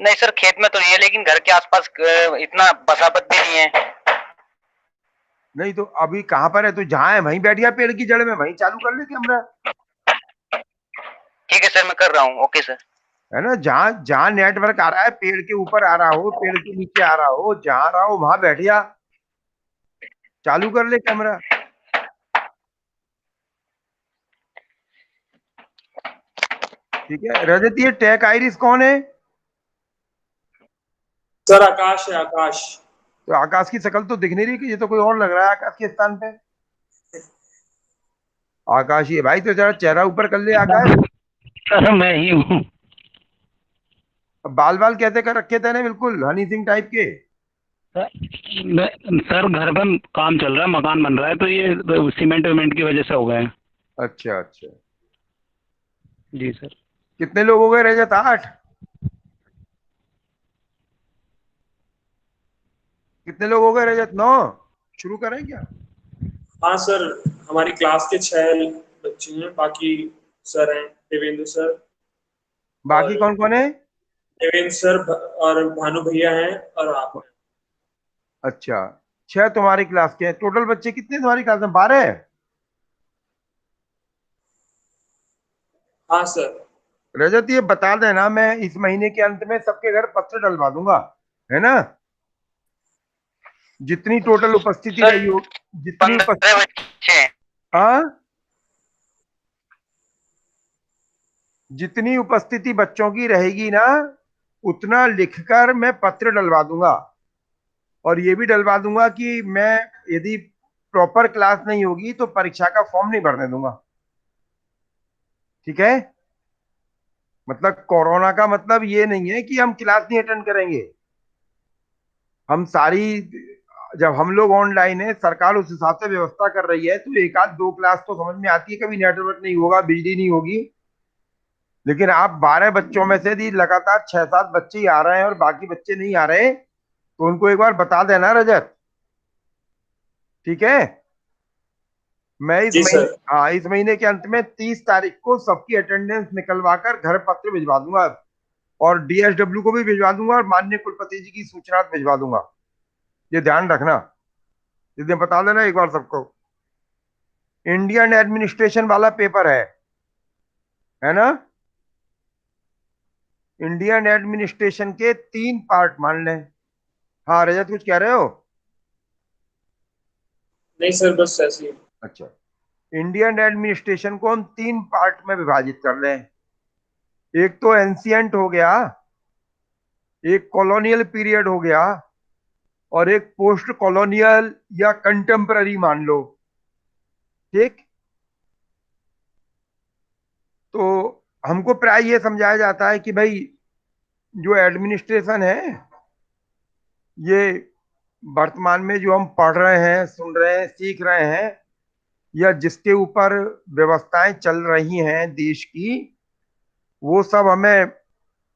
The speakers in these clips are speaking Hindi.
नहीं सर, खेत में तो नहीं है, लेकिन घर के आसपास इतना बसावट भी नहीं है। नहीं तो अभी कहाँ पर है? तो जहाँ है वहीं बैठ गया पेड़ की जड़ में, वहीं चालू कर ले कैमरा। ठीक है सर, मैं कर रहा हूँ। Okay sir. है ना, जहाँ जहाँ नेटवर्क आ रहा है, पेड़ के ऊपर आ रहा हो, पेड़ के नीचे आ रहा हो, जहाँ आ रहा हो वहां बैठ गया, चालू कर ले कैमरा। ठीक है रजत, ये टेक आइरिस कौन है? सर आकाश है, आकाश। तो आकाश की शक्ल तो दिख नहीं रही, कि ये तो कोई और लग रहा है आकाश के स्थान पे। आकाश ही है भाई, तो जरा चेहरा ऊपर कर ले आकाश। सर मैं ही हूँ। बाल बाल कैसे कर रखे थे ने, बिल्कुल हनी सिंह टाइप के। सर घर पर काम चल रहा है, मकान बन रहा है, तो ये तो सीमेंट वेमेंट की वजह से हो गए हैं। अच्छा अच्छा। जी सर। कितने लोग हो गए रजत? 8? कितने लोग हो गए रजत? 9? शुरू करें क्या? हाँ सर, हमारी क्लास के 6 बच्चे हैं, बाकी सर हैं, देवेंद्र सर बाकी और कौन कौन है? देवेंद्र सर और भानु भैया हैं और आप हैं। अच्छा, 6 तुम्हारी क्लास के हैं। टोटल बच्चे कितने तुम्हारी क्लास में? 12? हाँ सर। रजत ये बता देना, मैं इस महीने के अंत में सबके घर पत्र डलवा दूंगा, है ना? जितनी टोटल उपस्थिति सर रही हो, जितनी 15 उपस्थिति। बच्चे हैं। हाँ, जितनी उपस्थिति बच्चों की रहेगी ना, उतना लिखकर मैं पत्र डलवा दूंगा। और ये भी डलवा दूंगा कि मैं, यदि प्रॉपर क्लास नहीं होगी तो परीक्षा का फॉर्म नहीं भरने दूंगा। ठीक है? मतलब कोरोना का मतलब ये नहीं है कि हम क्लास नहीं अटेंड करेंगे। हम सारी, जब हम लोग ऑनलाइन है, सरकार उस हिसाब से व्यवस्था कर रही है, तो एक आध दो क्लास तो समझ में आती है, कभी नेटवर्क नहीं होगा, बिजली नहीं होगी। लेकिन आप 12 बच्चों में से यदि लगातार 6-7 बच्चे ही आ रहे हैं और बाकी बच्चे नहीं आ रहे, तो उनको एक बार बता देना रजत। ठीक है? मैं इस जी महीने, सर। हाँ, इस महीने के अंत में 30 तारीख को सबकी अटेंडेंस निकलवा कर घर पत्र भिजवा दूंगा। और डीएसडब्ल्यू को भी भिजवा दूंगा, और माननीय कुलपति जी की सूचना भिजवा दूंगा। ये ध्यान रखना, इसे बता देना एक बार सबको। इंडियन एडमिनिस्ट्रेशन वाला पेपर है ना? इंडियन एडमिनिस्ट्रेशन के 3 पार्ट मान लें। हाँ रजत, कुछ कह रहे हो? नहीं सर, बस ऐसे ही। अच्छा, इंडियन एडमिनिस्ट्रेशन को हम 3 पार्ट में विभाजित कर लें। एक तो एंशियंट हो गया, एक कॉलोनियल पीरियड हो गया, और एक पोस्ट कॉलोनियल या कंटेम्पररी मान लो। ठीक? तो हमको प्राय ये समझाया जाता है कि भाई, जो एडमिनिस्ट्रेशन है, ये वर्तमान में जो हम पढ़ रहे हैं, सुन रहे हैं, सीख रहे हैं, या जिसके ऊपर व्यवस्थाएं चल रही हैं देश की, वो सब हमें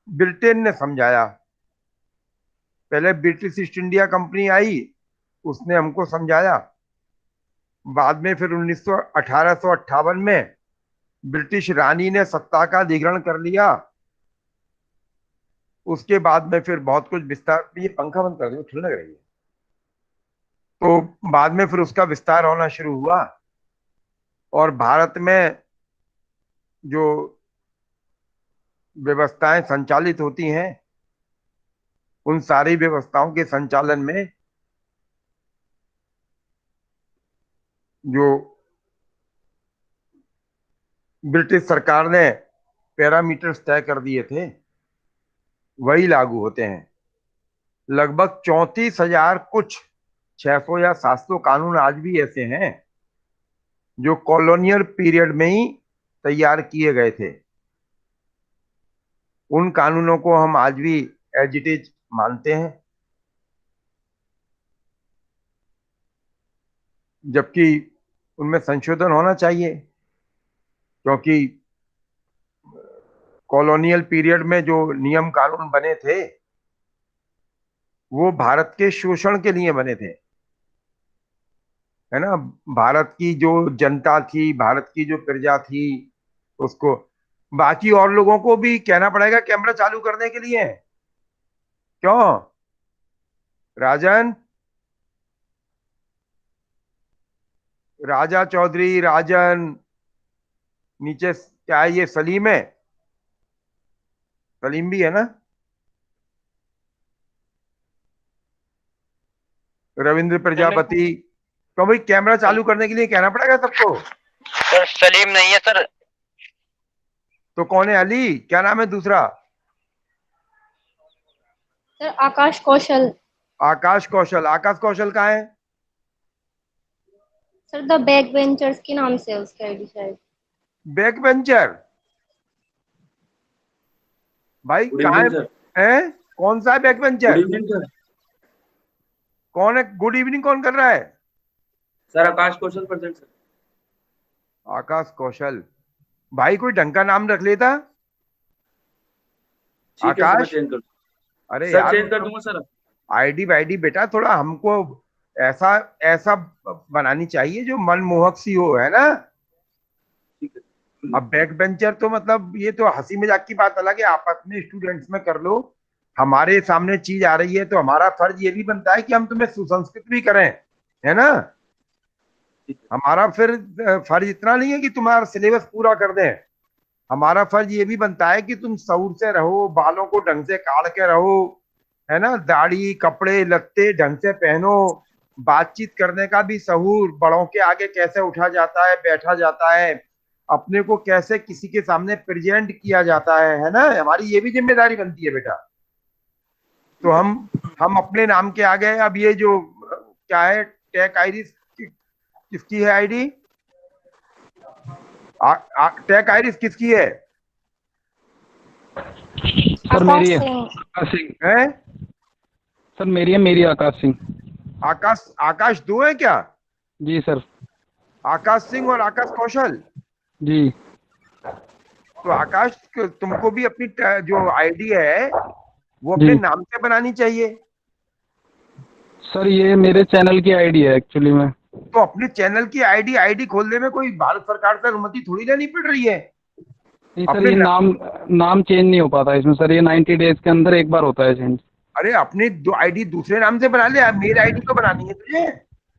ब्रिटेन ने समझाया। पहले ब्रिटिश ईस्ट इंडिया कंपनी आई, उसने हमको समझाया। बाद में फिर 1858 में ब्रिटिश रानी ने सत्ता का अधिग्रहण कर लिया। उसके बाद में फिर बहुत कुछ विस्तार, ये पंखा बंद कर दो, ठंड लग रही है। तो बाद में फिर उसका विस्तार होना शुरू हुआ। और भारत में जो व्यवस्थाएं संचालित होती हैं, उन सारी व्यवस्थाओं के संचालन में जो ब्रिटिश सरकार ने पैरामीटर्स तय कर दिए थे, वही लागू होते हैं। लगभग 34,000 कुछ 600 या 700 कानून आज भी ऐसे हैं जो कॉलोनियल पीरियड में ही तैयार किए गए थे। उन कानूनों को हम आज भी एज इट इज मानते हैं, जबकि उनमें संशोधन होना चाहिए। क्योंकि कॉलोनियल पीरियड में जो नियम कानून बने थे, वो भारत के शोषण के लिए बने थे, है ना? भारत की जो जनता थी, भारत की जो प्रजा थी, उसको, बाकी और लोगों को भी कहना पड़ेगा कैमरा चालू करने के लिए। क्यों? राजन, राजा चौधरी, राजन, नीचे क्या है? ये सलीम है, सलीम भी है ना? रविंद्र प्रजापति। तो भाई कैमरा चालू करने के लिए कहना पड़ेगा सबको। सर सलीम नहीं है सर। तो कौन है? अली, क्या नाम है दूसरा? सर आकाश कौशल। आकाश कौशल। आकाश कौशल कहाँ है? सर द बैक वेंचर्स के नाम से है उसका आईडी शायद। Back bencher? भाई गुड कहाँ इवनिंग सर। है? कौन सा है back good bencher? Evening sir. कौन है? गुड इवनिंग कौन कर रहा है? Sir Akash Kaushal present sir. Akash Kaushal. भाई कोई ढंग का नाम रख लेता। ठीक है सर, मैं आकाश। चेंज कर अरे सर, यार चेंज कर दूंगा सर। आईडी वाईडी बेटा थोड़ा हमको ऐसा ऐसा बनानी चाहिए जो मनमोहक सी हो, है ना? ठीक है। अब बैक बेंचर तो मतलब ये तो हंसी मजाक की बात अलग है, आप अपने स्टूडेंट्स में कर लो। हमारे सामने चीज आ रही है तो हमारा फर्ज ये भी बनता है कि हम तुम्हें सुसंस्कृत भी करें, है ना? ठीक है। हमारा फिर फर्ज इतना नहीं है कि तुम्हारा सिलेबस पूरा कर दें। हमारा फर्ज ये भी बनता है कि तुम सऊर से रहो, बालों को ढंग से काट के रहो, है ना? दाढ़ी कपड़े लत्ते ढंग से पहनो, बातचीत करने का भी सहूर, बड़ों के आगे कैसे उठा जाता है, बैठा जाता है, अपने को कैसे किसी के सामने प्रेजेंट किया जाता है ना? हमारी ये भी जिम्मेदारी बनती है बेटा। तो हम अपने नाम के आगे अब ये जो क्या है टेक आईडी, किसकी है आईडी? टेक आइरिस किसकी है? सर आकाश मेरी है सिंह। आकाश सिंह। है? सर मेरी है, मेरी आकाश सिंह। आकाश, आकाश दो है क्या? जी सर। आकाश सिंह और आकाश कौशल। जी तो आकाश तुमको भी अपनी जो आईडी है वो अपने जी नाम से बनानी चाहिए। सर, ये मेरे चैनल की आईडी है एक्चुअली में। तो अपने चैनल की आईडी खोलने में कोई भारत सरकार से अनुमति थोड़ी लेनी पड़ रही है। नहीं सर, अपने ये नाम नाम चेंज नहीं हो पाता इसमें सर, ये 90 डेज के अंदर एक बार होता है चेंज। अरे अपनी दो आईडी दूसरे नाम से बना ले, अब मेरी आईडी तो बनानी है तुझे।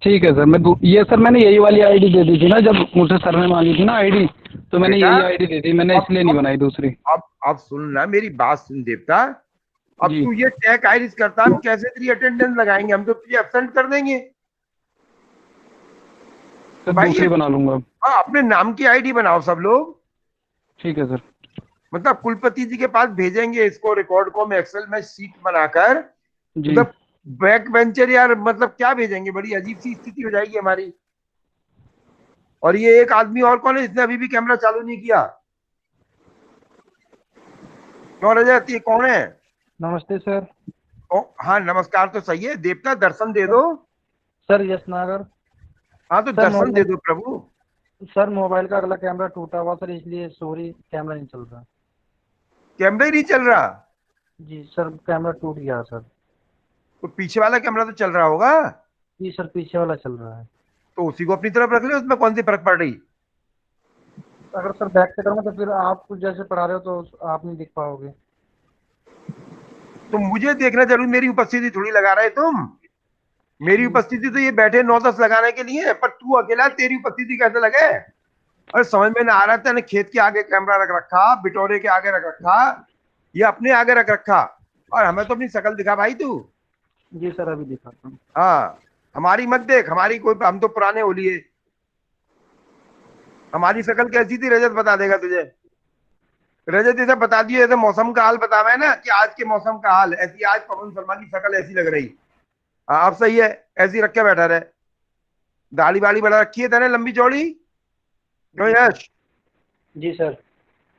ठीक है सर, ये सर मैंने यही वाली आईडी दे दी थी ना, जब मुझसे सर ने मांगी थी ना आईडी, तो मैंने बेटा, यही आईडी दे दी, मैंने इसलिए नहीं बनाई दूसरी। अब सुन ना मेरी बात, सुन देवता। अब जी तू ये टेक आइरिस करता, हम कैसे तेरी अटेंडेंस लगाएंगे? हम तो तुझे एब्सेंट कर देंगे। सर भाई दूसरी बना लूंगा। हाँ, अपने नाम की आईडी बनाओ सब लोग। ठीक है सर। मतलब कुलपति जी के पास भेजेंगे इसको, रिकॉर्ड को में एक्सेल में सीट बनाकर। जी मतलब बैक बेंचर यार, मतलब क्या भेजेंगे? बड़ी अजीब सी स्थिति हो जाएगी हमारी। और ये एक आदमी और कौन है जिसने अभी भी कैमरा चालू नहीं किया? क्यों रजत, ये कौन है? नमस्ते सर। हाँ नमस्कार तो सही है, देवता दर्शन दे दो। सर यश नागर। हाँ तो सर, दर्शन दे दो प्रभु। सर मोबाइल का अगला कैमरा टूटा हुआ सर, इसलिए सॉरी कैमरा नहीं चल रहा। कैमरा ही नहीं चल रहा? जी सर, कैमरा टूट गया सर। तो पीछे वाला कैमरा तो चल रहा होगा। जी सर, पीछे वाला चल रहा है। तो उसी को अपनी तरफ रख ले, उसमें कौन सी फर्क पड़ रही? अगर सर बैक से करूँगा तो फिर आप कुछ जैसे पढ़ा रहे हो तो आप नहीं दिख पाओगे। तो मुझे देखना जरूर, मेरी उपस्थिति थोड़ी लगा रहे तुम। मेरी उपस्थिति तो ये बैठे 9-10 लगाने के लिए है, पर तू अकेला, तेरी उपस्थिति कैसे लगे? अरे समझ में ना आ रहा था ना, खेत के आगे कैमरा रख रखा, बिटोरे के आगे रख रखा, ये अपने आगे रख रखा, और हमें तो अपनी शकल दिखा भाई तू। जी सर, अभी दिखाता हूँ। हाँ, हमारी मत देख, हमारी कोई, हम तो पुराने होलिए। हमारी शकल कैसी थी रजत बता देगा तुझे। रजत इसे बता दिए, ऐसे मौसम का हाल बतावा है ना कि आज के मौसम का हाल, ऐसी आज पवन शर्मा की शकल ऐसी लग रही। हाँ अब सही है, ऐसी रख के बैठा रहे। दाढ़ी वाड़ी बढ़ा रखी है तेने लंबी चौड़ी, क्यों यश? जी सर।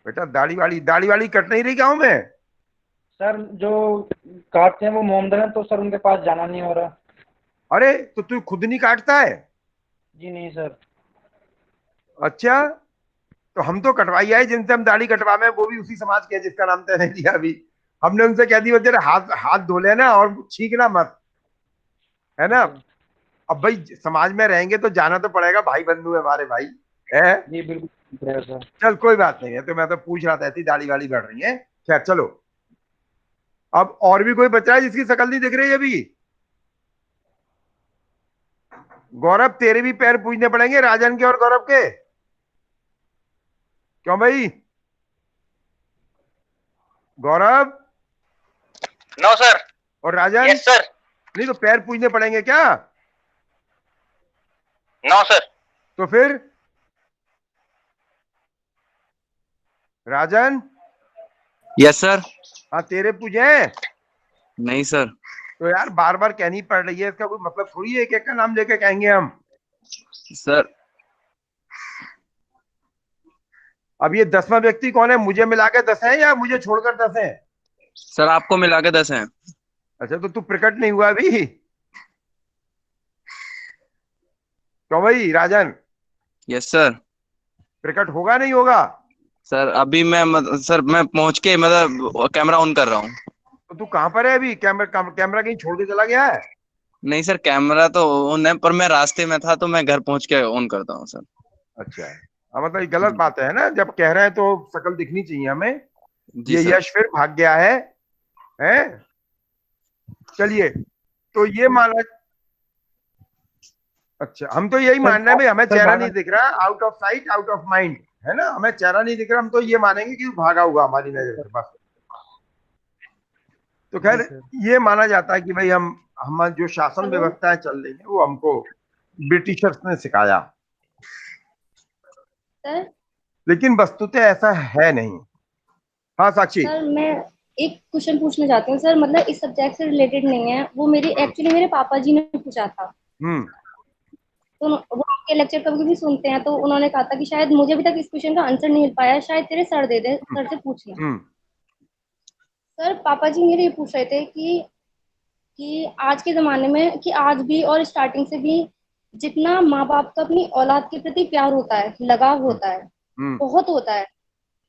बेटा दाढ़ी वाड़ी कट नहीं रही गाँव में? सर जो काटते हैं वो मोमदन है, तो सर उनके पास जाना नहीं हो रहा। अरे तो तू खुद नहीं काटता है? जी नहीं सर। अच्छा, तो हम तो कटवाई आए जिनसे हम दाढ़ी कटवावे, वो भी उसी समाज के हैं जिसका नाम तैने लिया अभी। हमने उनसे कह दिया तेरे हाथ हाथ धो लेना और छींकना मत, है ना? अब भाई समाज में रहेंगे तो जाना तो पड़ेगा, भाई बंधु है हमारे भाई है। जी बिल्कुल सर। चल कोई बात नहीं है, तो मैं तो पूछ रहा था, ऐसी दाढ़ी वाड़ी बढ़ रही है। खैर चलो, अब और भी कोई बचा है जिसकी शक्ल नहीं दिख रही अभी? गौरव, तेरे भी पैर पूजने पड़ेंगे, राजन के और गौरव के। क्यों भाई? गौरव नो सर। और राजन, यस सर। नहीं तो पैर पूजने पड़ेंगे क्या? No sir. तो फिर राजन, यस सर। हाँ तेरे पूजे हैं। नहीं सर। तो यार बार बार कहनी पड़ रही है, इसका कोई मतलब थोड़ी है, एक एक का नाम लेके कहेंगे हम। सर अब ये 10वां व्यक्ति कौन है? मुझे मिला के 10 है या मुझे छोड़कर 10 है? सर आपको मिला के 10 हैं। अच्छा, तो तू प्रकट नहीं हुआ अभी? क्यों भाई राजन, यस सर। प्रकट होगा नहीं होगा? सर अभी मैं सर मैं पहुंच के मतलब कैमरा ऑन कर रहा हूँ। तो तू कहाँ पर है अभी? कैमरा कहीं छोड़ के चला गया है? नहीं सर, कैमरा तो ऑन है पर मैं रास्ते में था तो मैं घर पहुंच के ऑन करता हूँ सर। अच्छा, मतलब ये गलत बात है ना, जब कह रहे हैं तो शक्ल दिखनी चाहिए हमें। जी ये सर। यश फिर भाग गया है, हैं? चलिए, तो ये माना, अच्छा हम तो यही मान रहे हैं भाई, हमें चेहरा नहीं दिख रहा, out of sight out of mind, है ना, हमें चेहरा नहीं दिख रहा, हम तो ये मानेंगे कि भागा हुआ हमारी नजर से बस। तो खैर ये माना जाता है कि भाई हम जो शासन व्यवस्थाएं चल रही है वो हमको ब्रिटिशर्स ने सिखाया, सर लेकिन वस्तुतः ऐसा है नहीं। हाँ साक्षी। सर मैं एक क्वेश्चन पूछना चाहती हूँ सर, मतलब इस सब्जेक्ट से रिलेटेड नहीं है, वो मेरी एक्चुअली मेरे पापा जी ने पूछा था। हम्म तो वो आपके लेक्चर कभी कभी सुनते हैं, तो उन्होंने कहा था कि शायद मुझे अभी तक इस क्वेश्चन का आंसर नहीं मिल पाया, शायद तेरे सर दे दे, सर से पूछना। हम्म सर पापा जी मेरे ये पूछ रहे थे कि आज के जमाने में, कि आज भी और स्टार्टिंग से भी जितना माँ बाप का अपनी औलाद के प्रति प्यार होता है, लगाव होता है, हम्म बहुत होता है,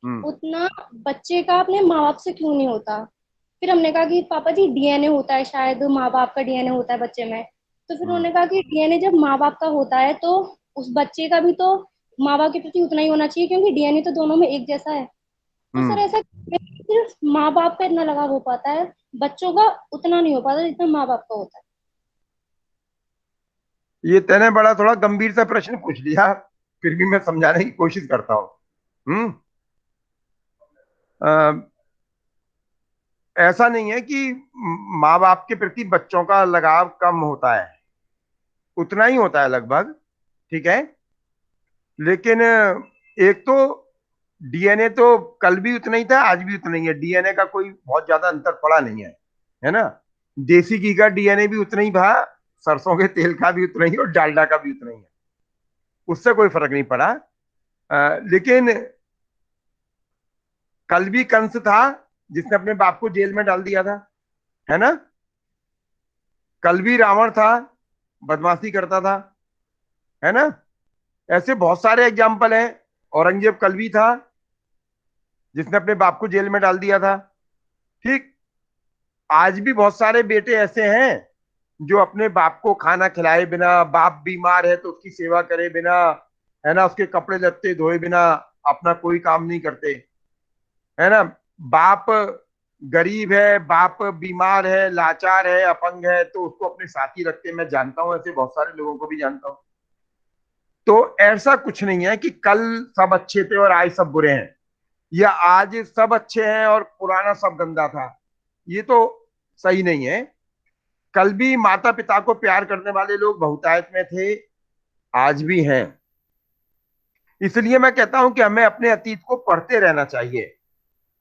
हम्म उतना बच्चे का अपने माँ बाप से क्यों नहीं होता। फिर हमने कहा कि पापा जी डीएनए होता है, शायद माँ बाप का डीएनए होता है बच्चे में। तो फिर हम्म उन्होंने कहा कि डीएनए जब माँ बाप का होता है तो उस बच्चे का भी तो माँ बाप के प्रति उतना ही होना चाहिए, क्योंकि डीएनए तो दोनों में एक जैसा है। तो सर हम्म। ऐसा सिर्फ माँ बाप का इतना लगाव हो पाता है, बच्चों का उतना नहीं हो पाता जितना माँ बाप का होता है। ये तैने बड़ा थोड़ा गंभीर सा प्रश्न पूछ लिया, फिर भी मैं समझाने की कोशिश करता हूँ। हम्म अ, ऐसा नहीं है कि माँ बाप के प्रति बच्चों का लगाव कम होता है, उतना ही होता है लगभग, ठीक है। लेकिन एक तो डीएनए तो कल भी उतना ही था, आज भी उतना ही है, डीएनए का कोई बहुत ज्यादा अंतर पड़ा नहीं है ना। देसी घी का डीएनए भी उतना ही था, सरसों के तेल का भी उतना ही और डालडा का भी उतना ही है, उससे कोई फर्क नहीं पड़ा। लेकिन कल भी कंस था जिसने अपने बाप को जेल में डाल दिया था, है ना। कल भी रावण था, बदमाशी करता था, है ना। ऐसे बहुत सारे एग्जाम्पल हैं। औरंगजेब कल भी था जिसने अपने बाप को जेल में डाल दिया था, ठीक। आज भी बहुत सारे बेटे ऐसे हैं जो अपने बाप को खाना खिलाए बिना, बाप बीमार है तो उसकी सेवा करे बिना, है ना, उसके कपड़े लत्ते धोए बिना अपना कोई काम नहीं करते, है ना। बाप गरीब है, बाप बीमार है, लाचार है, अपंग है, तो उसको अपने साथी रखते। मैं जानता हूं ऐसे बहुत सारे लोगों को भी जानता हूं। तो ऐसा कुछ नहीं है कि कल सब अच्छे थे और आज सब बुरे हैं, या आज सब अच्छे हैं और पुराना सब गंदा था, ये तो सही नहीं है। कल भी माता पिता को प्यार करने वाले लोग बहुतायत में थे, आज भी हैं। इसलिए मैं कहता हूं कि हमें अपने अतीत को पढ़ते रहना चाहिए।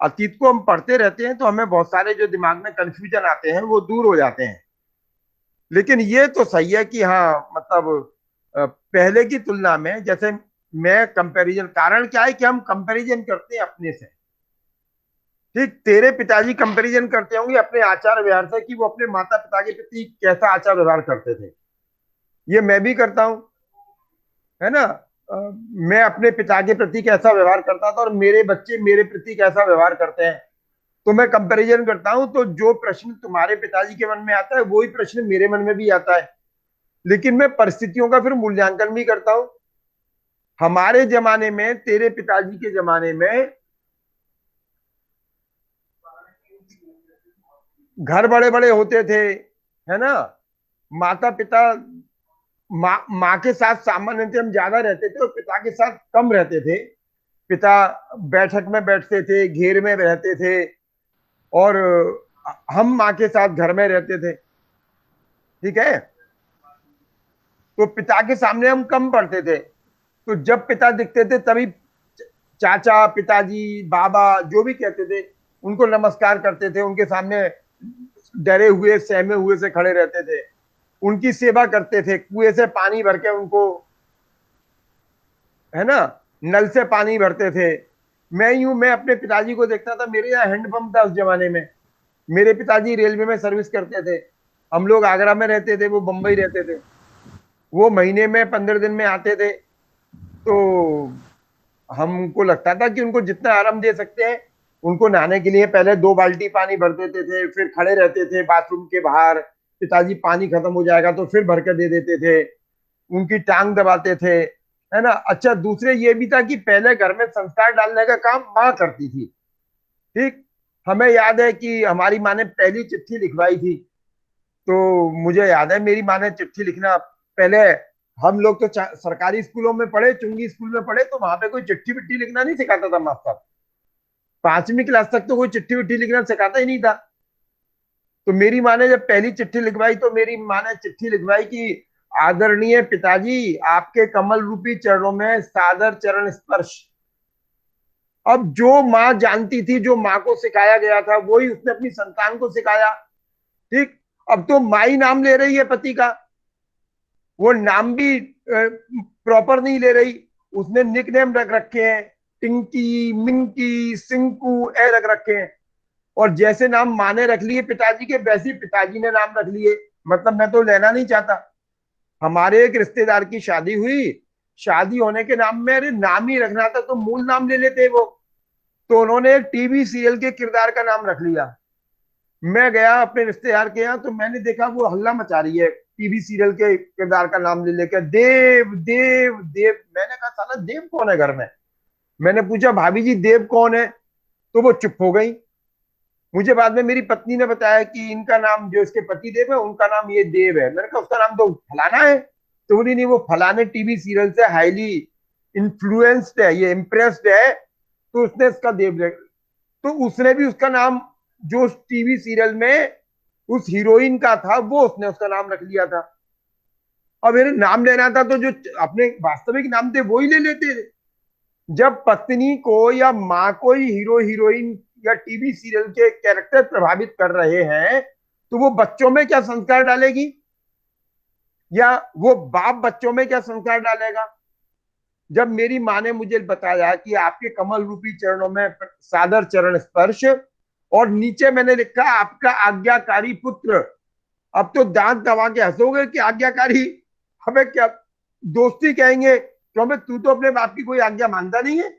अतीत को हम पढ़ते रहते हैं तो हमें बहुत सारे जो दिमाग में कंफ्यूजन आते हैं वो दूर हो जाते हैं। लेकिन ये तो सही है कि हाँ, मतलब पहले की तुलना में, जैसे मैं कंपैरिजन, कारण क्या है कि हम कंपैरिजन करते हैं अपने से, ठीक। तेरे पिताजी कंपैरिजन करते होंगे अपने आचार व्यवहार से कि वो अपने माता पिता के प्रति कैसा आचार व्यवहार करते थे। ये मैं भी करता हूं, है ना। मैं अपने पिता के प्रति कैसा व्यवहार करता था और मेरे बच्चे मेरे प्रति कैसा व्यवहार करते हैं, तो मैं कंपैरिजन करता हूं। तो जो प्रश्न तुम्हारे पिताजी के मन में आता है वही प्रश्न मेरे मन में भी आता है, लेकिन मैं परिस्थितियों का फिर मूल्यांकन भी करता हूं। हमारे जमाने में, तेरे पिताजी के जमाने में घर बड़े बड़े होते थे, है ना। माता पिता, माँ के साथ सामान्यतः हम ज्यादा रहते थे और पिता के साथ कम रहते थे। पिता बैठक में बैठते थे, घेर में रहते थे, और हम माँ के साथ घर में रहते थे, ठीक है। तो पिता के सामने हम कम पढ़ते थे, तो जब पिता दिखते थे तभी चाचा, पिताजी, बाबा जो भी कहते थे उनको नमस्कार करते थे, उनके सामने डरे हुए सहमे हुए से खड़े रहते थे, उनकी सेवा करते थे, कुएं से पानी भर के उनको, है ना, नल से पानी भरते थे। मैं अपने पिताजी को देखता था, मेरे यहाँ हैंडपंप था उस जमाने में। मेरे पिताजी रेलवे में सर्विस करते थे, हम लोग आगरा में रहते थे, वो बंबई रहते थे। वो महीने में 15 दिन में आते थे, तो हमको लगता था कि उनको जितना आराम दे सकते हैं, उनको नहाने के लिए पहले 2 बाल्टी पानी भर देते थे, फिर खड़े रहते थे बाथरूम के बाहर, पिताजी पानी खत्म हो जाएगा तो फिर भर के दे देते थे, उनकी टांग दबाते थे, है ना। अच्छा, दूसरे ये भी था कि पहले घर में संस्कार डालने का काम माँ करती थी, ठीक। हमें याद है कि हमारी माँ ने पहली चिट्ठी लिखवाई थी, तो मुझे याद है मेरी माँ ने चिट्ठी लिखना पहले, हम लोग तो सरकारी स्कूलों में पढ़े, चुंगी स्कूल में पढ़े, तो वहां पे कोई चिट्ठी विट्ठी लिखना नहीं सिखाता था मास्टर। 5वीं क्लास तक तो कोई चिट्ठी विट्ठी लिखना सिखाता ही नहीं था। तो मेरी माँ ने जब पहली चिट्ठी लिखवाई, तो मेरी माँ ने चिट्ठी लिखवाई कि आदरणीय पिताजी, आपके कमल रूपी चरणों में सादर चरण स्पर्श। अब जो माँ जानती थी, जो माँ को सिखाया गया था, वही उसने अपनी संतान को सिखाया, ठीक। अब तो माँ ही नाम ले रही है पति का, वो नाम भी प्रॉपर नहीं ले रही, उसने निक नेम रख रखे हैं, टिंकी, मिंकी, सिंकू ए रख रखे हैं, और जैसे नाम माँ ने रख लिए पिताजी के, वैसे पिताजी ने नाम रख लिए। मतलब मैं तो लेना नहीं चाहता। हमारे एक रिश्तेदार की शादी हुई, शादी होने के नाम में अरे नाम ही रखना था तो मूल नाम ले लेते वो, तो उन्होंने एक टीवी सीरियल के किरदार का नाम रख लिया। मैं गया अपने रिश्तेदार के यहाँ, तो मैंने देखा वो हल्ला मचा रही है टीवी सीरियल के किरदार का नाम ले लेकर, देव देव देव। मैंने कहा साला देव कौन है घर में। मैंने पूछा भाभी जी देव कौन है, तो वो चुप हो गई। मुझे बाद में मेरी पत्नी ने बताया कि इनका नाम, जो इसके पति देव है, उनका नाम ये देव है। मैंने कहा उसका नाम तो फलाना है, तो बोली नहीं, वो फलाने टीवी सीरियल से हाईली इन्फ्लुएंस्ड है, ये इम्प्रेस्ड है, तो उसने इसका देव ले। तो उसने भी उसका नाम, जो टीवी सीरियल में उस हीरोइन का था, वो उसने उसका नाम रख लिया था। अब मेरे नाम लेना था तो जो अपने वास्तविक नाम थे वो ही ले लेते थे। जब पत्नी को या माँ को ही हीरो हीरोइन या टीवी सीरियल के कैरेक्टर प्रभावित कर रहे हैं, तो वो बच्चों में क्या संस्कार डालेगी, या वो बाप बच्चों में क्या संस्कार डालेगा। जब मेरी माँ ने मुझे बताया कि आपके कमल रूपी चरणों में सादर चरण स्पर्श, और नीचे मैंने लिखा आपका आज्ञाकारी पुत्र, अब तो दांत दबा के हंसोगे कि आज्ञाकारी, हमें क्या दोस्ती कहेंगे, तो हमें, तू तो अपने बाप की कोई आज्ञा मानता नहीं है।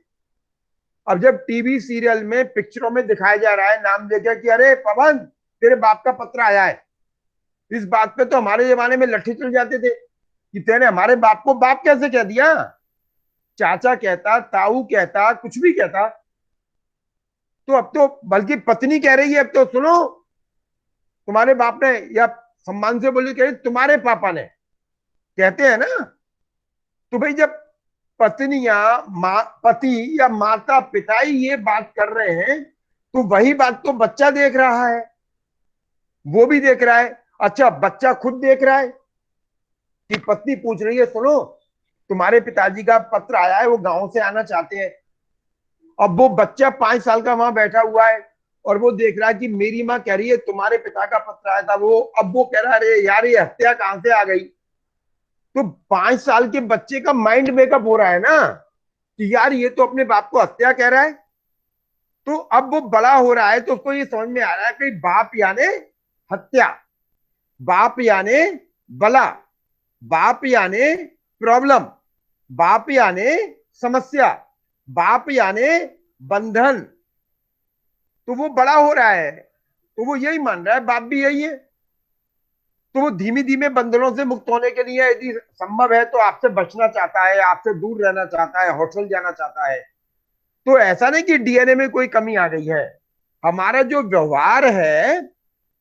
अब जब टीवी सीरियल में, पिक्चरों में दिखाया जा रहा है नाम लेकर कि अरे पवन तेरे बाप का पत्र आया है, इस बात पे तो हमारे जमाने में लट्ठी चल जाते थे कि तेने हमारे बाप को बाप कैसे कह दिया। चाचा कहता, ताऊ कहता, कुछ भी कहता, तो अब तो बल्कि पत्नी कह रही है, अब तो सुनो तुम्हारे बाप ने, या सम्मान से बोली, कह रही तुम्हारे पापा ने, कहते हैं ना। तो भाई जब पति या माता पिता ही ये बात कर रहे हैं, तो वही बात तो बच्चा देख रहा है, वो भी देख रहा है। अच्छा, बच्चा खुद देख रहा है कि पत्नी पूछ रही है सुनो तुम्हारे पिताजी का पत्र आया है, वो गांव से आना चाहते हैं। अब वो बच्चा 5 साल का वहां बैठा हुआ है और वो देख रहा है कि मेरी माँ कह रही है तुम्हारे पिता का पत्र आया था, अब वो कह रहा है अरे यार ये हत्या कहां से आ गई। तो 5 साल के बच्चे का माइंड मेकअप हो रहा है ना कि यार ये तो अपने बाप को हत्या कह रहा है। तो अब वो बड़ा हो रहा है तो उसको ये समझ में आ रहा है कि बाप यानी हत्या, बाप यानी बला, बाप यानी प्रॉब्लम, बाप यानी समस्या, बाप यानी बंधन। तो वो बड़ा हो रहा है तो वो यही मान रहा है बाप भी यही है। तो वो धीमे धीमे बंधनों से मुक्त होने के लिए यदि संभव है तो आपसे बचना चाहता है, आपसे दूर रहना चाहता है, हॉस्टल जाना चाहता है। तो ऐसा नहीं कि डीएनए में कोई कमी आ गई है, हमारा जो व्यवहार है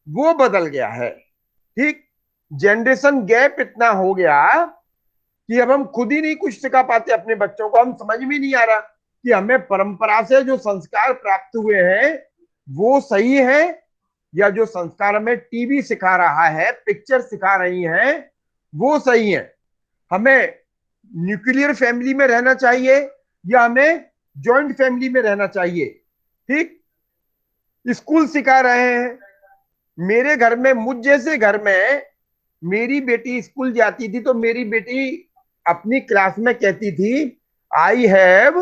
वो बदल गया है। ठीक, जनरेशन गैप इतना हो गया कि अब हम खुद ही नहीं कुछ सिखा पाते अपने बच्चों को। हम समझ में नहीं आ रहा कि हमें परंपरा से जो संस्कार प्राप्त हुए हैं वो सही है, या जो संस्कार हमें टीवी सिखा रहा है, पिक्चर सिखा रही है, वो सही है। हमें न्यूक्लियर फैमिली में रहना चाहिए या हमें जॉइंट फैमिली में रहना चाहिए। ठीक, स्कूल सिखा रहे हैं। मेरे घर में, मुझ जैसे घर में मेरी बेटी स्कूल जाती थी तो मेरी बेटी अपनी क्लास में कहती थी, आई हैव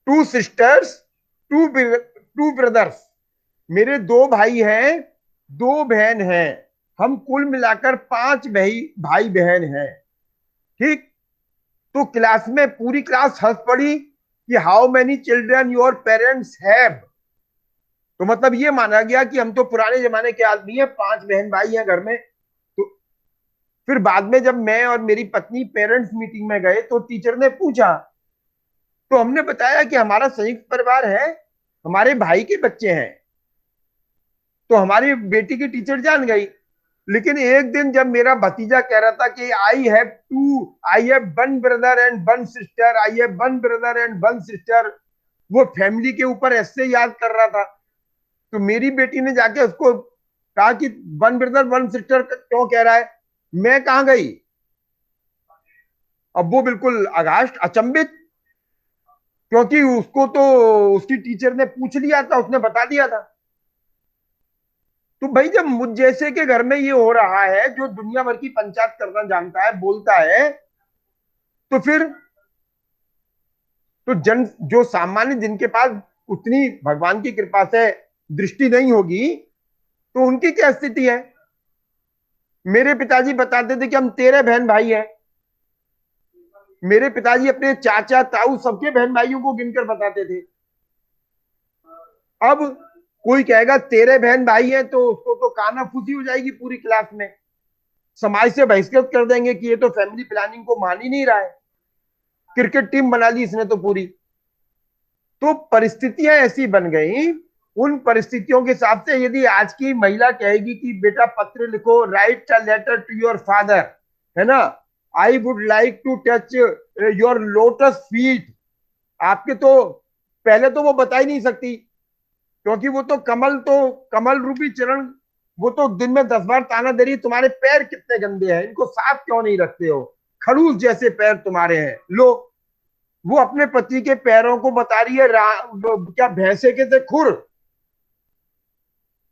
2 सिस्टर्स, 2 ब्रदर्स। मेरे 2 भाई हैं, 2 बहन हैं, हम कुल मिलाकर 5 भाई बहन हैं। ठीक, तो क्लास में पूरी क्लास हंस पड़ी कि how many children your parents have. तो मतलब ये माना गया कि हम तो पुराने जमाने के आदमी हैं, 5 बहन भाई हैं घर में। तो फिर बाद में जब मैं और मेरी पत्नी पेरेंट्स मीटिंग में गए तो टीचर ने पूछा, तो हमने बताया कि हमारा संयुक्त परिवार है, हमारे भाई के बच्चे हैं। तो हमारी बेटी की टीचर जान गई। लेकिन एक दिन जब मेरा भतीजा कह रहा था कि I have 1 brother and 1 sister, I have 1 brother and 1 sister, वो फैमिली के ऊपर ऐसे याद कर रहा था। तो मेरी बेटी ने जाके उसको कहा कि 1 ब्रदर 1 सिस्टर क्यों कह रहा है। मैं कहां गई, अब वो बिल्कुल अगास्ट, अचंभित, क्योंकि उसको तो उसकी टीचर ने पूछ लिया था, उसने बता दिया था। तो भाई जब मुझ जैसे के घर में ये हो रहा है, जो दुनिया भर की पंचायत करना जानता है, बोलता है, तो फिर तो जो सामान्य, जिनके पास उतनी भगवान की कृपा से दृष्टि नहीं होगी, तो उनकी क्या स्थिति है। मेरे पिताजी बताते थे कि हम 13 बहन भाई हैं। मेरे पिताजी अपने चाचा ताऊ सबके बहन भाइयों को गिनकर बताते थे। अब कोई कहेगा 13 बहन भाई हैं तो उसको तो कानाफूसी हो जाएगी पूरी क्लास में, समाज से बहिष्कृत कर देंगे कि ये तो फैमिली प्लानिंग को मान ही नहीं रहा है, क्रिकेट टीम बना ली इसने तो पूरी। तो परिस्थितियां ऐसी बन गई। उन परिस्थितियों के हिसाब से यदि आज की महिला कहेगी कि बेटा पत्र लिखो, write a letter to your father, है ना, I would like to touch your lotus feet, आपके तो पहले तो वो बता ही नहीं सकती, क्योंकि वो तो कमल रूपी चरण, वो तो दिन में 10 बार ताना दे रही, तुम्हारे पैर कितने गंदे हैं, इनको साफ क्यों नहीं रखते हो, खड़ूस जैसे पैर तुम्हारे हैं। लो, वो अपने पति के पैरों को बता रही है क्या भैंसे के थे खुर,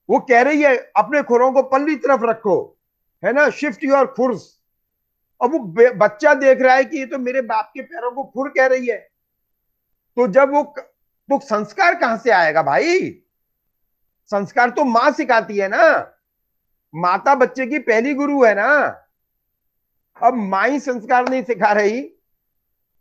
वो कह रही है अपने खुरों को पल्ली तरफ रखो, है ना, शिफ्ट योर खुर्स। अब वो बच्चा देख रहा है कि ये तो मेरे बाप के पैरों को खुर कह रही है। तो जब वो, तो संस्कार कहां से आएगा भाई। संस्कार तो मां सिखाती है ना, माता बच्चे की पहली गुरु है ना। अब मां ही संस्कार नहीं सिखा रही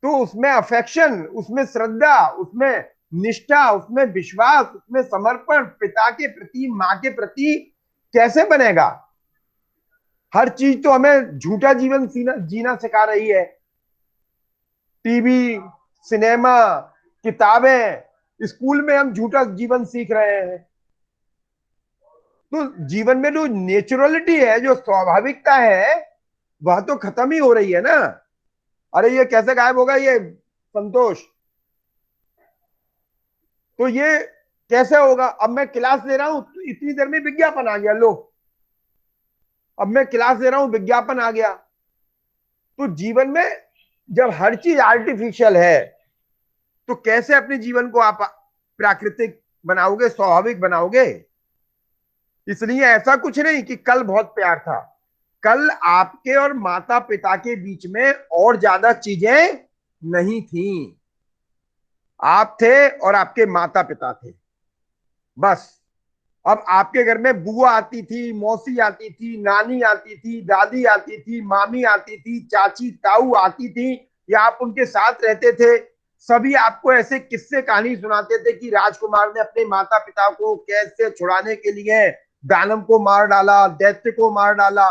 तो उसमें अफेक्शन, उसमें श्रद्धा, उसमें निष्ठा, उसमें विश्वास, उसमें समर्पण पिता के प्रति, मां के प्रति कैसे बनेगा। हर चीज तो हमें झूठा जीवन जीना सिखा रही है। टीवी, सिनेमा, किताबें, स्कूल में हम झूठा जीवन सीख रहे हैं। तो जीवन में जो नेचुरलिटी है, जो स्वाभाविकता है, वह तो खत्म ही हो रही है ना। अरे ये कैसे गायब होगा ये संतोष, तो ये कैसे होगा। अब मैं क्लास ले रहा हूं तो इतनी देर में विज्ञापन आ गया, लो अब मैं क्लास ले रहा हूं विज्ञापन आ गया। तो जीवन में जब हर चीज आर्टिफिशियल है तो कैसे अपने जीवन को आप प्राकृतिक बनाओगे, स्वाभाविक बनाओगे। इसलिए ऐसा कुछ नहीं कि कल बहुत प्यार था, कल आपके और माता पिता के बीच में और ज्यादा चीजें नहीं थी। आप थे और आपके माता पिता थे, बस। अब आपके घर में बुआ आती थी, मौसी आती थी, नानी आती थी, दादी आती थी, मामी आती थी, चाची ताऊ आती थी, या आप उनके साथ रहते थे। सभी आपको ऐसे किस्से कहानी सुनाते थे कि राजकुमार ने अपने माता पिता को कैद से छुड़ाने के लिए दानव को मार डाला, दैत्य को मार डाला।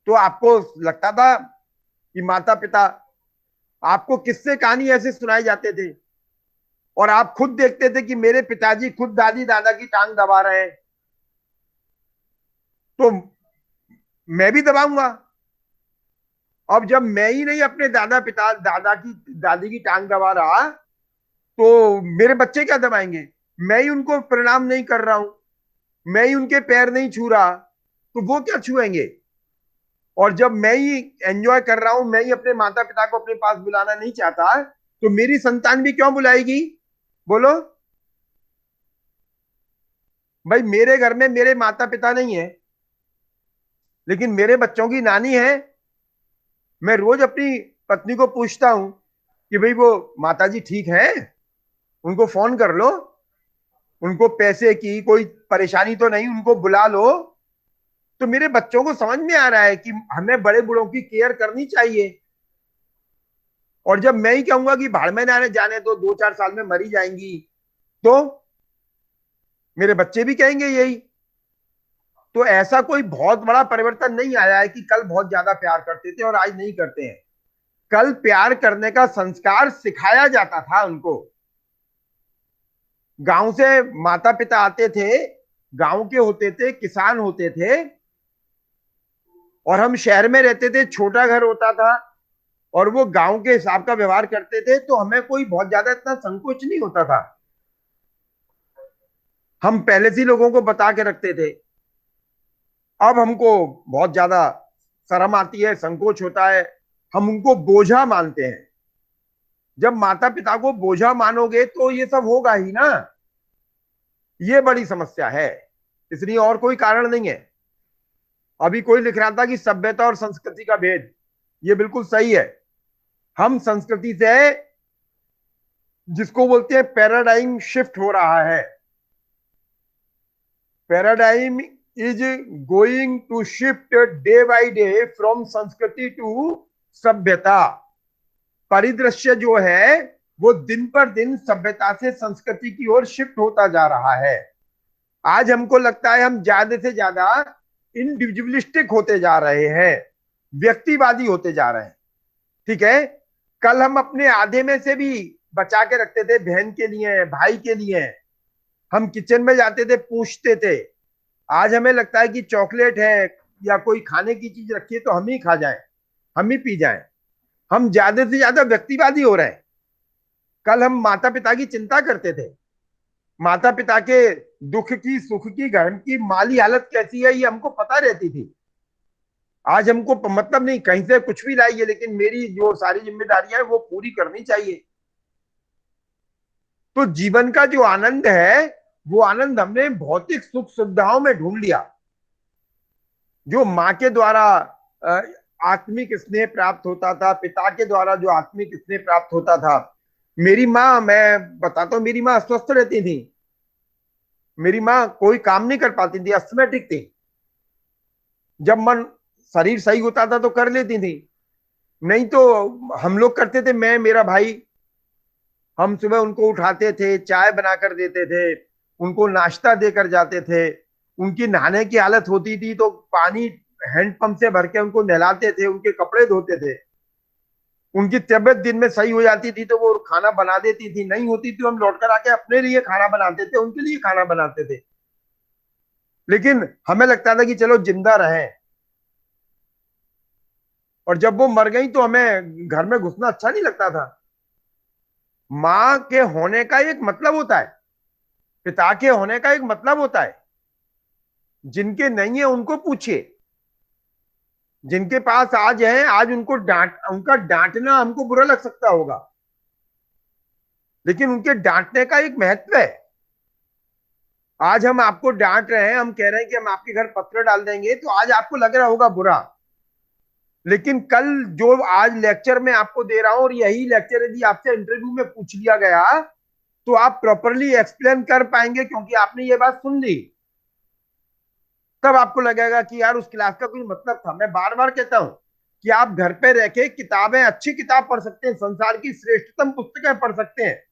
तो आपको लगता था कि माता पिता, आपको किस्से कहानी ऐसे सुनाए जाते थे। और आप खुद देखते थे कि मेरे पिताजी खुद दादी दादा की टांग दबा रहे हैं, तो मैं भी दबाऊंगा। अब जब मैं ही नहीं अपने दादी की टांग दबा रहा, तो मेरे बच्चे क्या दबाएंगे? मैं ही उनको प्रणाम नहीं कर रहा हूं, मैं ही उनके पैर नहीं छू रहा, तो वो क्या छुएंगे? और जब मैं ही एंजॉय कर रहा हूं, मैं ही अपने माता पिता को अपने पास बुलाना नहीं चाहता, तो मेरी संतान भी क्यों बुलाएगी? बोलो भाई, मेरे घर में मेरे माता पिता नहीं है, लेकिन मेरे बच्चों की नानी है। मैं रोज अपनी पत्नी को पूछता हूं कि भाई वो माता जी ठीक है, उनको फोन कर लो, उनको पैसे की कोई परेशानी तो नहीं, उनको बुला लो। तो मेरे बच्चों को समझ में आ रहा है कि हमें बड़े बूढ़ों की केयर करनी चाहिए। और जब मैं ही कहूंगा कि भाड़ में ना जाने तो 2-4 साल में मरी जाएंगी, तो मेरे बच्चे भी कहेंगे यही। तो ऐसा कोई बहुत बड़ा परिवर्तन नहीं आया है कि कल बहुत ज्यादा प्यार करते थे और आज नहीं करते हैं। कल प्यार करने का संस्कार सिखाया जाता था उनको। गांव से माता पिता आते थे, गांव के होते थे, किसान होते थे, और हम शहर में रहते थे, छोटा घर होता था, और वो गांव के हिसाब का व्यवहार करते थे, तो हमें कोई बहुत ज्यादा इतना संकोच नहीं होता था। हम पहले से लोगों को बता के रखते थे। अब हमको बहुत ज्यादा शर्म आती है, संकोच होता है, हम उनको बोझा मानते हैं। जब माता पिता को बोझा मानोगे तो ये सब होगा ही ना। ये बड़ी समस्या है, इसलिए और कोई कारण नहीं है। अभी कोई लिख रहा था कि सभ्यता और संस्कृति का भेद, ये बिल्कुल सही है। हम संस्कृति से, जिसको बोलते हैं पैराडाइम शिफ्ट हो रहा है, paradigm is going to shift day by day from संस्कृति टू सभ्यता। परिदृश्य जो है वो दिन पर दिन सभ्यता से संस्कृति की ओर शिफ्ट होता जा रहा है। आज हमको लगता है हम ज्यादा से ज्यादा इंडिविजुअलिस्टिक होते जा रहे हैं, व्यक्तिवादी होते जा रहे हैं। ठीक है, कल हम अपने आधे में से भी बचा के रखते थे, बहन के लिए, भाई के लिए। हम किचन में जाते थे, पूछते थे। आज हमें लगता है कि चॉकलेट है या कोई खाने की चीज रखी है तो हम ही खा जाएं, हम ही पी जाएं। हम ज्यादा से ज्यादा व्यक्तिवादी हो रहे हैं। कल हम माता पिता की चिंता करते थे, माता पिता के दुख की, सुख की, घर की माली हालत कैसी है ये हमको पता रहती थी। आज हमको मतलब नहीं कहीं से कुछ भी लाइए, लेकिन मेरी जो सारी जिम्मेदारियां हैं वो पूरी करनी चाहिए। तो जीवन का जो आनंद है, वो आनंद हमने भौतिक सुख सुविधाओं में ढूंढ लिया। जो माँ के द्वारा आत्मिक स्नेह प्राप्त होता था, पिता के द्वारा जो आत्मिक स्नेह प्राप्त होता था। मेरी माँ, मैं बताता हूँ, मेरी माँ अस्वस्थ रहती थी, मेरी माँ कोई काम नहीं कर पाती थी, अस्थमैटिक थी। जब मन शरीर सही होता था तो कर लेती थी, नहीं तो हम लोग करते थे, मैं, मेरा भाई। हम सुबह उनको उठाते थे, चाय बनाकर देते थे, उनको नाश्ता देकर जाते थे। उनकी नहाने की हालत होती थी तो पानी हैंडपंप से भर के उनको नहलाते थे, उनके कपड़े धोते थे। उनकी तबीयत दिन में सही हो जाती थी तो वो खाना बना देती थी, नहीं होती थी हम लौटकर आके अपने लिए खाना बनाते थे, उनके लिए खाना बनाते थे। लेकिन हमें लगता था कि चलो जिंदा रहें। और जब वो मर गई तो हमें घर में घुसना अच्छा नहीं लगता था। माँ के होने का एक मतलब होता है, पिता के होने का एक मतलब होता है। जिनके नहीं है उनको पूछिए, जिनके पास आज है, आज उनको उनका डांटना हमको बुरा लग सकता होगा, लेकिन उनके डांटने का एक महत्व है। आज हम आपको डांट रहे हैं, हम कह रहे हैं कि हम आपके घर पत्थर डाल देंगे, तो आज आपको लग रहा होगा बुरा। लेकिन कल जो आज लेक्चर में आपको दे रहा हूं, और यही लेक्चर यदि आपसे इंटरव्यू में पूछ लिया गया तो आप प्रॉपरली एक्सप्लेन कर पाएंगे, क्योंकि आपने ये बात सुन ली। तब आपको लगेगा कि यार उस क्लास का कोई मतलब था। मैं बार बार कहता हूं कि आप घर पे रह के किताबें, अच्छी किताब पढ़ सकते हैं, संसार की श्रेष्ठतम पुस्तकें पढ़ सकते हैं,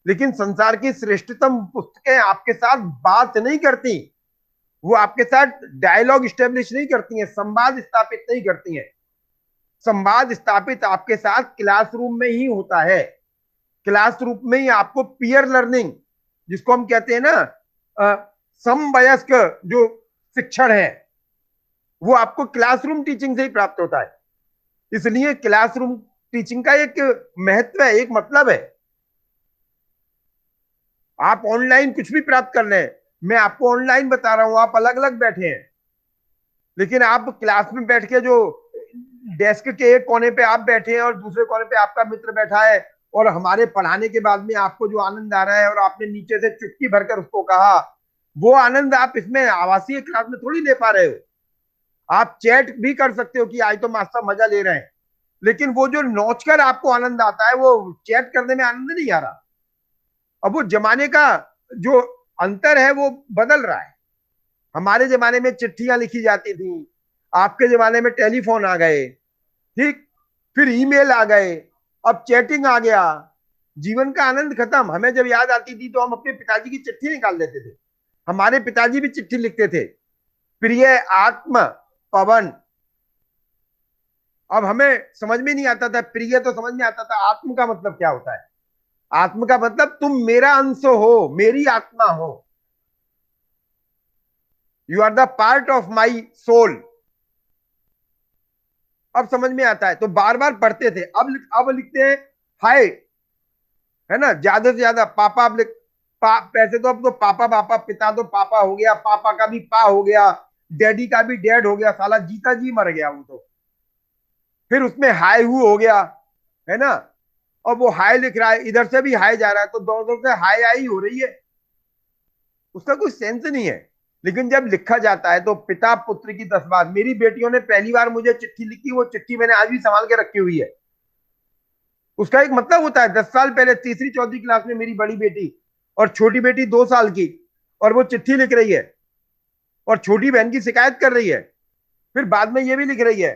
लेकिन संसार की श्रेष्ठतम पुस्तकें आपके साथ बात नहीं करती, वो आपके साथ डायलॉग स्टेब्लिश नहीं करती हैं, संवाद स्थापित नहीं करती हैं। संवाद स्थापित आपके साथ क्लासरूम में ही होता है। क्लासरूम में ही आपको पीयर लर्निंग, जिसको हम कहते हैं ना समवयस्क जो शिक्षण है, वो आपको क्लासरूम टीचिंग से ही प्राप्त होता है। इसलिए क्लासरूम टीचिंग का एक महत्व है, एक मतलब है। आप ऑनलाइन कुछ भी प्राप्त कर लें, मैं आपको ऑनलाइन बता रहा हूं, आप अलग अलग बैठे हैं, लेकिन आप क्लास में बैठ के जो डेस्क के एक कोने पे आप बैठे हैं और दूसरे कोने पे आपका मित्र बैठा है, और हमारे पढ़ाने के बाद में आपको जो आनंद आ रहा है और आपने नीचे से चुटकी भरकर उसको कहा, वो आनंद आप इसमें आवासीय क्लास में थोड़ी ले पा रहे हो। आप चैट भी कर सकते हो कि आज तो मास्टर मजा ले रहे हैं, लेकिन वो जो नोचकर आपको आनंद आता है, वो चैट करने में आनंद नहीं आ रहा। अब वो जमाने का जो अंतर है वो बदल रहा है। हमारे जमाने में चिट्ठियां लिखी जाती थी, आपके जमाने में टेलीफोन आ गए, ठीक, फिर ईमेल आ गए, अब चैटिंग आ गया। जीवन का आनंद खत्म। हमें जब याद आती थी तो हम अपने पिताजी की चिट्ठी निकाल लेते थे। हमारे पिताजी भी चिट्ठी लिखते थे, प्रिय आत्म पवन। अब हमें समझ में नहीं आता था, प्रिय तो समझ में आता था, आत्म का मतलब क्या होता है। आत्म का मतलब तुम मेरा अंश हो, मेरी आत्मा हो, you are the part of my soul. अब समझ में आता है। तो बार बार पढ़ते थे, अब लिखते हैं हाय, है ना, ज्यादा से ज्यादा पापा। अब पैसे तो अब तो पापा पापा, पिता तो पापा हो गया, पापा का भी पा हो गया, डैडी का भी डैड हो गया, साला जीता जी मर गया वो तो। फिर उसमें हाय हु हो गया, है ना, और वो हाय लिख रहा है, इधर से भी हाय जा रहा है, तो दोनों से हाय आई हो रही है। उसका कोई सेंस नहीं है। लेकिन जब लिखा जाता है तो पिता पुत्र की 10 बात। मेरी बेटियों ने पहली बार मुझे चिट्ठी लिखी, वो चिट्ठी मैंने आज भी संभाल के रखी हुई है। उसका एक मतलब होता है। 10 साल पहले तीसरी चौथी क्लास में मेरी बड़ी बेटी और छोटी बेटी 2 साल की, और वो चिट्ठी लिख रही है और छोटी बहन की शिकायत कर रही है, फिर बाद में ये भी लिख रही है।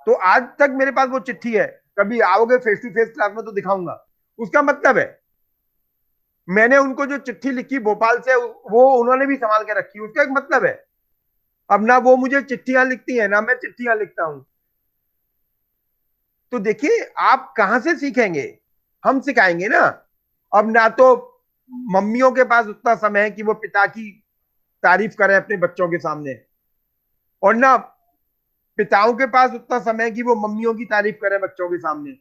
तो आज तक मेरे पास वो चिट्ठी है, कभी आओगे फेस टू फेस क्लास में तो दिखाऊंगा। उसका मतलब है मैंने उनको जो चिट्ठी लिखी भोपाल से, वो उन्होंने भी संभाल के रखी। उसका एक मतलब है। अब ना वो मुझे चिट्ठियां लिखती है, ना मैं चिट्ठियां लिखता हूं। तो देखिए, आप कहां से सीखेंगे, हम सिखाएंगे ना। अब ना तो मम्मियों के पास उतना समय है कि वो पिता की तारीफ करें अपने बच्चों के सामने, और ना पिताओं के पास उतना समय है कि वो मम्मियों की तारीफ करें बच्चों के सामने।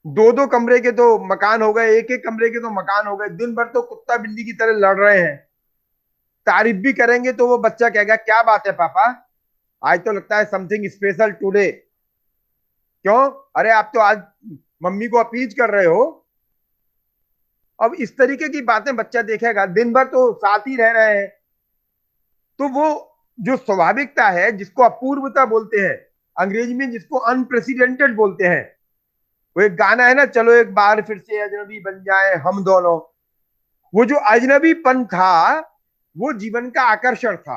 2-2 कमरे के तो मकान हो गए, 1-1 कमरे के तो मकान हो गए, दिन भर तो कुत्ता बिल्ली की तरह लड़ रहे हैं। तारीफ भी करेंगे तो वो बच्चा कहेगा क्या बात है पापा, आज तो लगता है समथिंग स्पेशल टुडे। क्यों? अरे आप तो आज मम्मी को अपीज कर रहे हो। अब इस तरीके की बातें बच्चा देखेगा, दिन भर तो साथ ही रह रहे हैं। तो वो जो स्वाभाविकता है, जिसको अपूर्वता बोलते हैं, अंग्रेजी में जिसको अनप्रेसिडेंटेड बोलते हैं। वो एक गाना है ना, चलो एक बार फिर से अजनबी बन जाए हम दोनों। वो जो अजनबीपन था वो जीवन का आकर्षण था,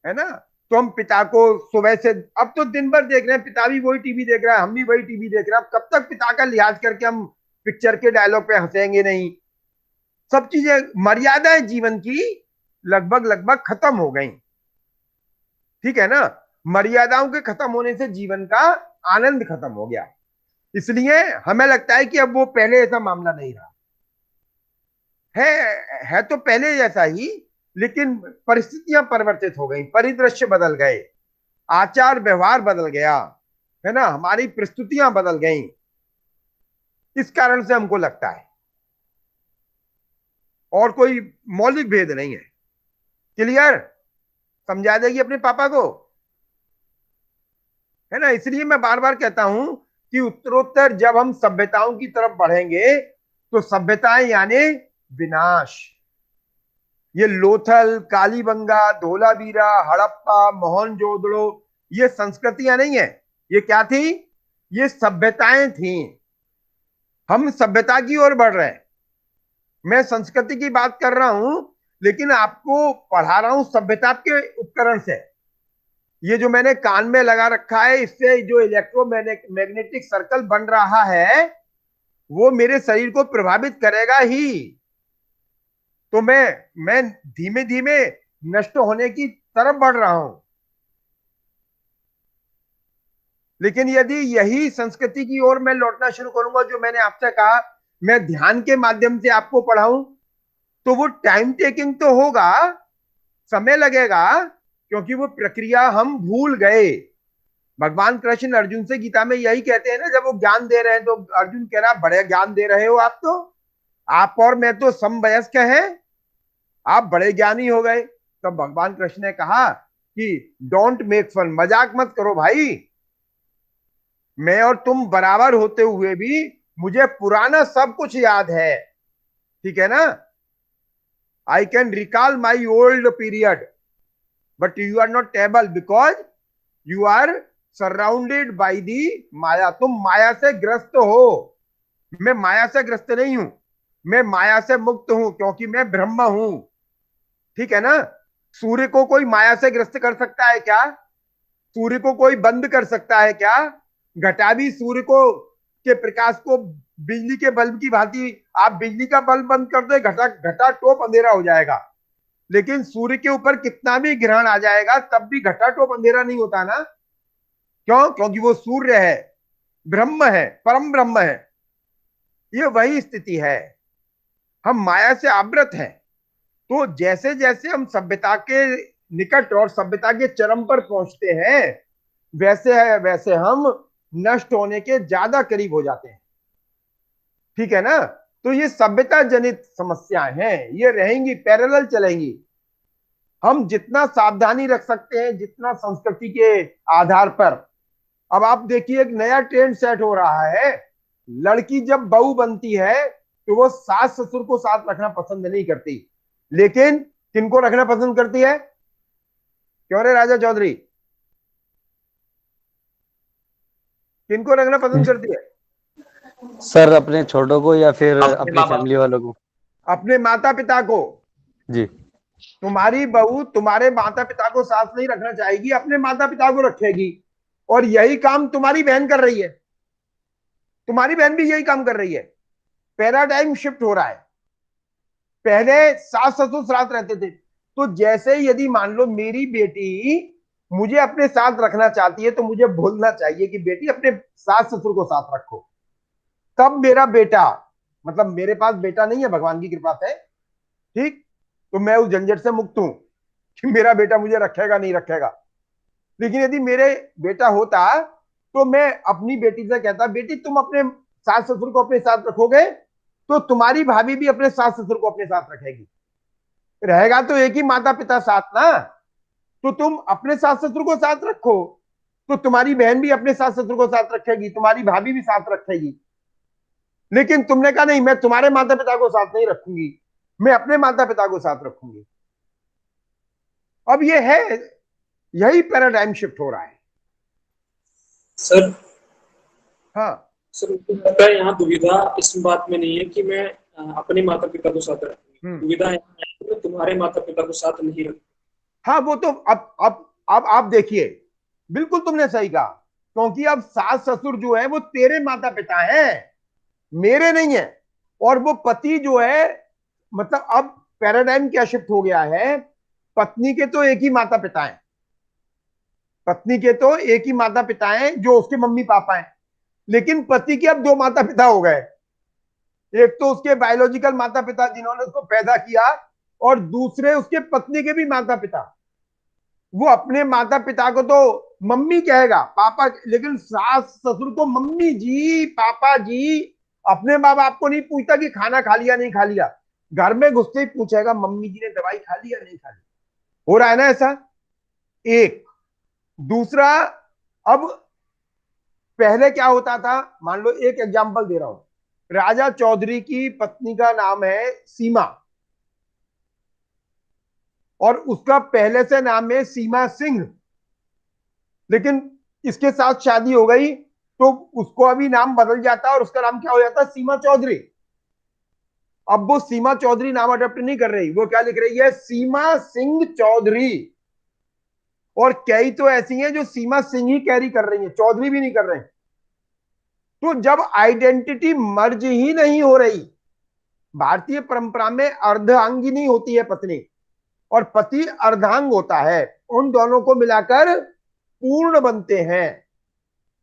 है ना। तो हम पिता को सुबह से, अब तो दिन भर देख रहे हैं, पिता भी वही टीवी देख रहा है, हम भी वही टीवी देख रहे हैं। अब कब तक पिता का लिहाज करके हम पिक्चर के डायलॉग पे हंसेंगे नहीं। सब चीजें, मर्यादाएं जीवन की लगभग लगभग खत्म हो गई, ठीक है ना। मर्यादाओं के खत्म होने से जीवन का आनंद खत्म हो गया। इसलिए हमें लगता है कि अब वो पहले ऐसा मामला नहीं रहा है तो पहले जैसा ही, लेकिन परिस्थितियां परिवर्तित हो गई, परिदृश्य बदल गए, आचार व्यवहार बदल गया, है ना, हमारी प्रस्तुतियां बदल गई। इस कारण से हमको लगता है, और कोई मौलिक भेद नहीं है। क्लियर? समझा देगी अपने पापा को, है ना। इसलिए मैं बार बार कहता हूं कि उत्तरोत्तर जब हम सभ्यताओं की तरफ बढ़ेंगे तो सभ्यताएं यानी विनाश। ये लोथल, कालीबंगा, धोलावीरा, हड़प्पा, मोहनजोदड़ो, ये संस्कृतियां नहीं है। ये क्या थी? ये सभ्यताएं थी। हम सभ्यता की ओर बढ़ रहे हैं। मैं संस्कृति की बात कर रहा हूं, लेकिन आपको पढ़ा रहा हूं सभ्यता के उपकरण से। ये जो मैंने कान में लगा रखा है, इससे जो इलेक्ट्रोमैग्नेटिक सर्कल बन रहा है वो मेरे शरीर को प्रभावित करेगा ही। तो मैं धीमे धीमे नष्ट होने की तरफ बढ़ रहा हूं। लेकिन यदि यही संस्कृति की ओर मैं लौटना शुरू करूंगा, जो मैंने आपसे कहा मैं ध्यान के माध्यम से आपको पढ़ाऊं, तो वो टाइम टेकिंग तो होगा, समय लगेगा, क्योंकि वो प्रक्रिया हम भूल गए। भगवान कृष्ण अर्जुन से गीता में यही कहते हैं ना, जब वो ज्ञान दे रहे हैं तो अर्जुन कह रहा बड़े ज्ञान दे रहे हो आप, तो आप और मैं तो समवयस्क हैं, आप बड़े ज्ञानी हो गए। तब भगवान कृष्ण ने कहा कि डोंट मेक फन, मजाक मत करो भाई, मैं और तुम बराबर होते हुए भी मुझे पुराना सब कुछ याद है, ठीक है ना। I can recall my old period, but you are not able because you are surrounded by the माया। तुम माया से ग्रस्त हो, मैं माया से ग्रस्त नहीं हूं, मैं माया से मुक्त हूं, क्योंकि मैं ब्रह्म हूं, ठीक है ना। सूर्य को कोई माया से ग्रस्त कर सकता है क्या? सूर्य को कोई बंद कर सकता है क्या? घटा भी सूर्य को के प्रकाश को बिजली के बल्ब की भांति, आप बिजली का बल्ब बंद कर दो, घटा घटा टोप अंधेरा हो जाएगा। लेकिन सूर्य के ऊपर कितना भी ग्रहण आ जाएगा तब भी घटा टोप अंधेरा नहीं होता ना। क्यों? क्योंकि वो सूर्य है, ब्रह्म है, परम ब्रह्म है। ये वही स्थिति है, हम माया से आवृत हैं। तो जैसे जैसे हम सभ्यता के निकट और सभ्यता के चरम पर पहुंचते हैं, वैसे वैसे हम नष्ट होने के ज्यादा करीब हो जाते हैं, ठीक है ना। तो ये सभ्यता जनित समस्याएं हैं, ये रहेंगी, पैरेलल चलेंगी। हम जितना सावधानी रख सकते हैं, जितना संस्कृति के आधार पर। अब आप देखिए एक नया ट्रेंड सेट हो रहा है, लड़की जब बहू बनती है तो वो सास ससुर को साथ रखना पसंद नहीं करती, लेकिन किनको रखना पसंद करती है? क्यों रे राजा चौधरी, किनको रखना पसंद करती है? सर अपने छोटों को या फिर अपने अपनी माँ बाप फैमिली वालों को? अपने माता पिता को। जी। तुम्हारी बहू तुम्हारे माता पिता को साथ नहीं रखना चाहेगी, अपने माता पिता को रखेगी। और यही काम तुम्हारी बहन कर रही है, तुम्हारी बहन भी यही काम कर रही है। पैराडाइम शिफ्ट हो रहा है। पहले सास ससुर साथ रहते थे, तो जैसे यदि मान लो मेरी बेटी मुझे अपने साथ रखना चाहती है, तो मुझे बोलना चाहिए कि बेटी अपने सास ससुर को साथ रखो। तब मेरा बेटा, मतलब मेरे पास बेटा नहीं है भगवान की कृपा से, ठीक, तो मैं उस झंझट से मुक्त हूं कि मेरा बेटा मुझे रखेगा नहीं रखेगा। लेकिन यदि मेरे बेटा होता तो मैं अपनी बेटी से कहता, बेटी तुम अपने सास ससुर को अपने साथ रखोगे तो तुम्हारी भाभी भी अपने सास ससुर को अपने साथ रखेगी। रहेगा तो एक ही माता पिता साथ ना, तो तुम अपने सास ससुर को साथ रखो तो तुम्हारी बहन भी अपने सास ससुर को साथ रखेगी, तुम्हारी भाभी भी साथ रखेगी। लेकिन तुमने कहा नहीं, मैं तुम्हारे माता पिता को साथ नहीं रखूंगी, मैं अपने माता पिता को साथ रखूंगी। अब ये है, यही पैराडाइम शिफ्ट हो रहा है। सर हाँ सर मुझे लगता है यहाँ दुविधा इस बात में नहीं है कि मैं अपने माता पिता को साथ रखूंगी। दुविधा यहाँ है कि मैं तुम्हारे माता पिता को साथ नहीं रखूंगी। हाँ, वो तो अब आप देखिए, बिल्कुल तुमने सही कहा, क्योंकि अब सास ससुर जो है वो तेरे माता पिता हैं, मेरे नहीं है। और वो पति जो है, मतलब अब पैराडाइम क्या शिफ्ट हो गया है, पत्नी के तो एक ही माता पिता हैं, पत्नी के तो एक ही माता पिता हैं जो उसके मम्मी पापा हैं, लेकिन पति के अब दो माता पिता हो गए। एक तो उसके बायोलॉजिकल माता पिता जिन्होंने उसको पैदा किया, और दूसरे उसके पत्नी के भी माता पिता। वो अपने माता पिता को तो मम्मी कहेगा, पापा, लेकिन सास ससुर को मम्मी जी, पापा जी। अपने माँ बाप को नहीं पूछता कि खाना खा लिया नहीं खा लिया, घर में घुसते ही पूछेगा मम्मी जी ने दवाई खा ली या नहीं खा ली। हो रहा है ना ऐसा? एक। दूसरा, अब पहले क्या होता था, मान लो एक एग्जांपल दे रहा हूं, राजा चौधरी की पत्नी का नाम है सीमा, और उसका पहले से नाम है सीमा सिंह, लेकिन इसके साथ शादी हो गई तो उसको अभी नाम बदल जाता है और उसका नाम क्या हो जाता है? सीमा चौधरी। अब वो सीमा चौधरी नाम अडॉप्ट नहीं कर रही, वो क्या लिख रही है? सीमा सिंह चौधरी। और कई तो ऐसी हैं जो सीमा सिंह ही कैरी कर रही हैं, चौधरी भी नहीं कर रहे हैं। तो जब आइडेंटिटी मर्ज ही नहीं हो रही, भारतीय परंपरा में अर्धांगिनी होती है पत्नी और पति अर्धांग होता है, उन दोनों को मिलाकर पूर्ण बनते हैं।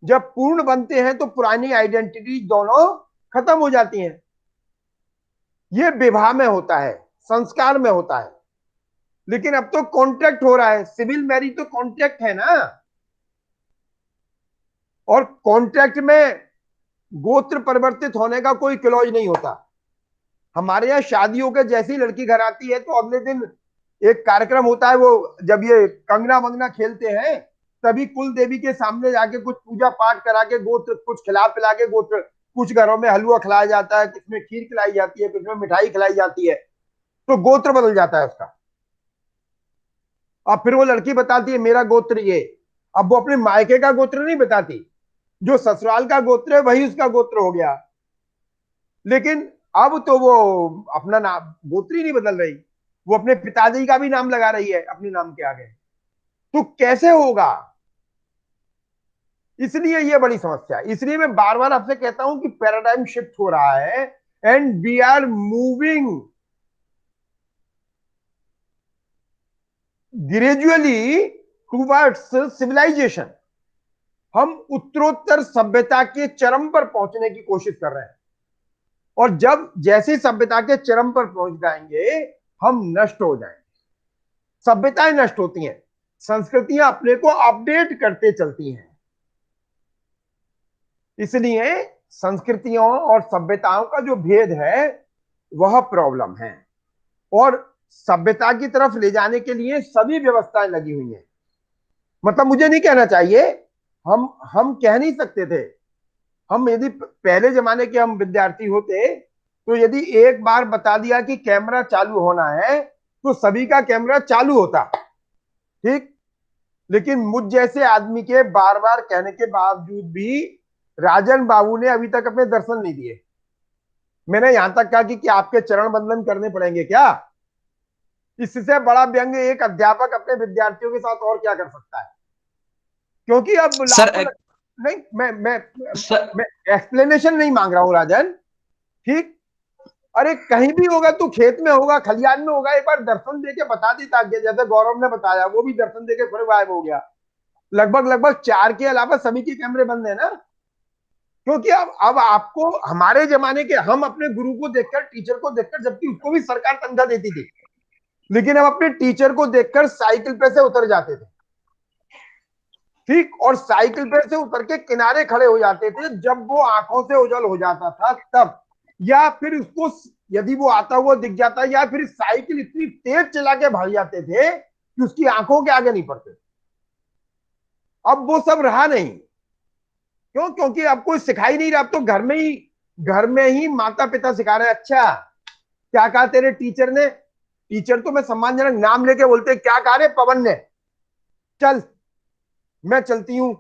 जब पूर्ण बनते हैं तो पुरानी आइडेंटिटी दोनों खत्म हो जाती हैं। ये विवाह में होता है, संस्कार में होता है, लेकिन अब तो कॉन्ट्रैक्ट हो रहा है। सिविल मैरिज तो कॉन्ट्रैक्ट है ना, और कॉन्ट्रैक्ट में गोत्र परिवर्तित होने का कोई क्लॉज नहीं होता। हमारे यहाँ शादियों के जैसी लड़की घर आती है तो अगले दिन एक कार्यक्रम होता है, वो जब ये कंगना वंगना खेलते हैं तभी कुल देवी के सामने जाके कुछ पूजा पाठ करा के गोत्र कुछ खिला पिला के, गोत्र कुछ घरों में हलवा खिलाया जाता है, कुछ में खीर खिलाई जाती है, कुछ में मिठाई खिलाई जाती है, तो गोत्र बदल जाता है उसका। अब फिर वो लड़की बताती है मेरा गोत्र ये। अब वो अपने मायके का गोत्र नहीं बताती, जो ससुराल का गोत्र है वही उसका गोत्र हो गया। लेकिन अब तो वो अपना नाम गोत्र ही नहीं बदल रही, वो अपने पिताजी का भी नाम लगा रही है अपने नाम के आगे। तो कैसे होगा? इसलिए ये बड़ी समस्या है। इसलिए मैं बार बार आपसे कहता हूं कि पैराडाइम शिफ्ट हो रहा है and we are moving gradually towards civilization. हम उत्तरोत्तर सभ्यता के चरम पर पहुंचने की कोशिश कर रहे हैं, और जब जैसे सभ्यता के चरम पर पहुंच जाएंगे हम नष्ट हो जाएंगे। सभ्यताएं नष्ट होती हैं, संस्कृतियां अपने को अपडेट करते चलती हैं। इसलिए संस्कृतियों और सभ्यताओं का जो भेद है वह प्रॉब्लम है, और सभ्यता की तरफ ले जाने के लिए सभी व्यवस्थाएं लगी हुई हैं। मतलब मुझे नहीं कहना चाहिए, हम कह नहीं सकते थे। हम यदि पहले जमाने के हम विद्यार्थी होते तो यदि एक बार बता दिया कि कैमरा चालू होना है तो सभी का कैमरा चालू होता, ठीक। लेकिन मुझ जैसे आदमी के बार बार कहने के बावजूद भी राजन बाबू ने अभी तक अपने दर्शन नहीं दिए। मैंने यहां तक कहा कि आपके चरण बंदन करने पड़ेंगे क्या? इससे बड़ा व्यंग एक अध्यापक अपने विद्यार्थियों के साथ और क्या कर सकता है? क्योंकि अब सर नहीं, मैं एक्सप्लेनेशन नहीं मांग रहा हूं राजन, ठीक। अरे कहीं भी होगा तो खेत में होगा, खलियान में होगा, एक बार दर्शन देके बता देता। जैसे गौरव ने बताया, वो भी दर्शन देके फिर गायब हो गया। लगभग 4 के अलावा सभी के कैमरे बंद है ना, क्योंकि अब आपको हमारे जमाने के, हम अपने गुरु को देखकर, टीचर को देखकर, जबकि उसको भी सरकार तनख्वाह देती थी, लेकिन हम अपने टीचर को देखकर साइकिल पे से उतर जाते थे, ठीक। और साइकिल पे से उतर के किनारे खड़े हो जाते थे जब वो आंखों से ओझल हो जाता था तब, या फिर उसको यदि वो आता हुआ दिख जाता, या फिर साइकिल इतनी तेज चला के भाग जाते थे कि उसकी आंखों के आगे नहीं पड़ते। अब वो सब रहा नहीं। क्यों? क्योंकि अब कोई सिखाई नहीं रहा। अब तो घर में ही माता पिता सिखा रहे हैं। अच्छा क्या कहा तेरे टीचर ने? टीचर तो मैं सम्मानजनक नाम लेके बोलते, क्या कहा रे पवन ने? चल मैं चलती हूं,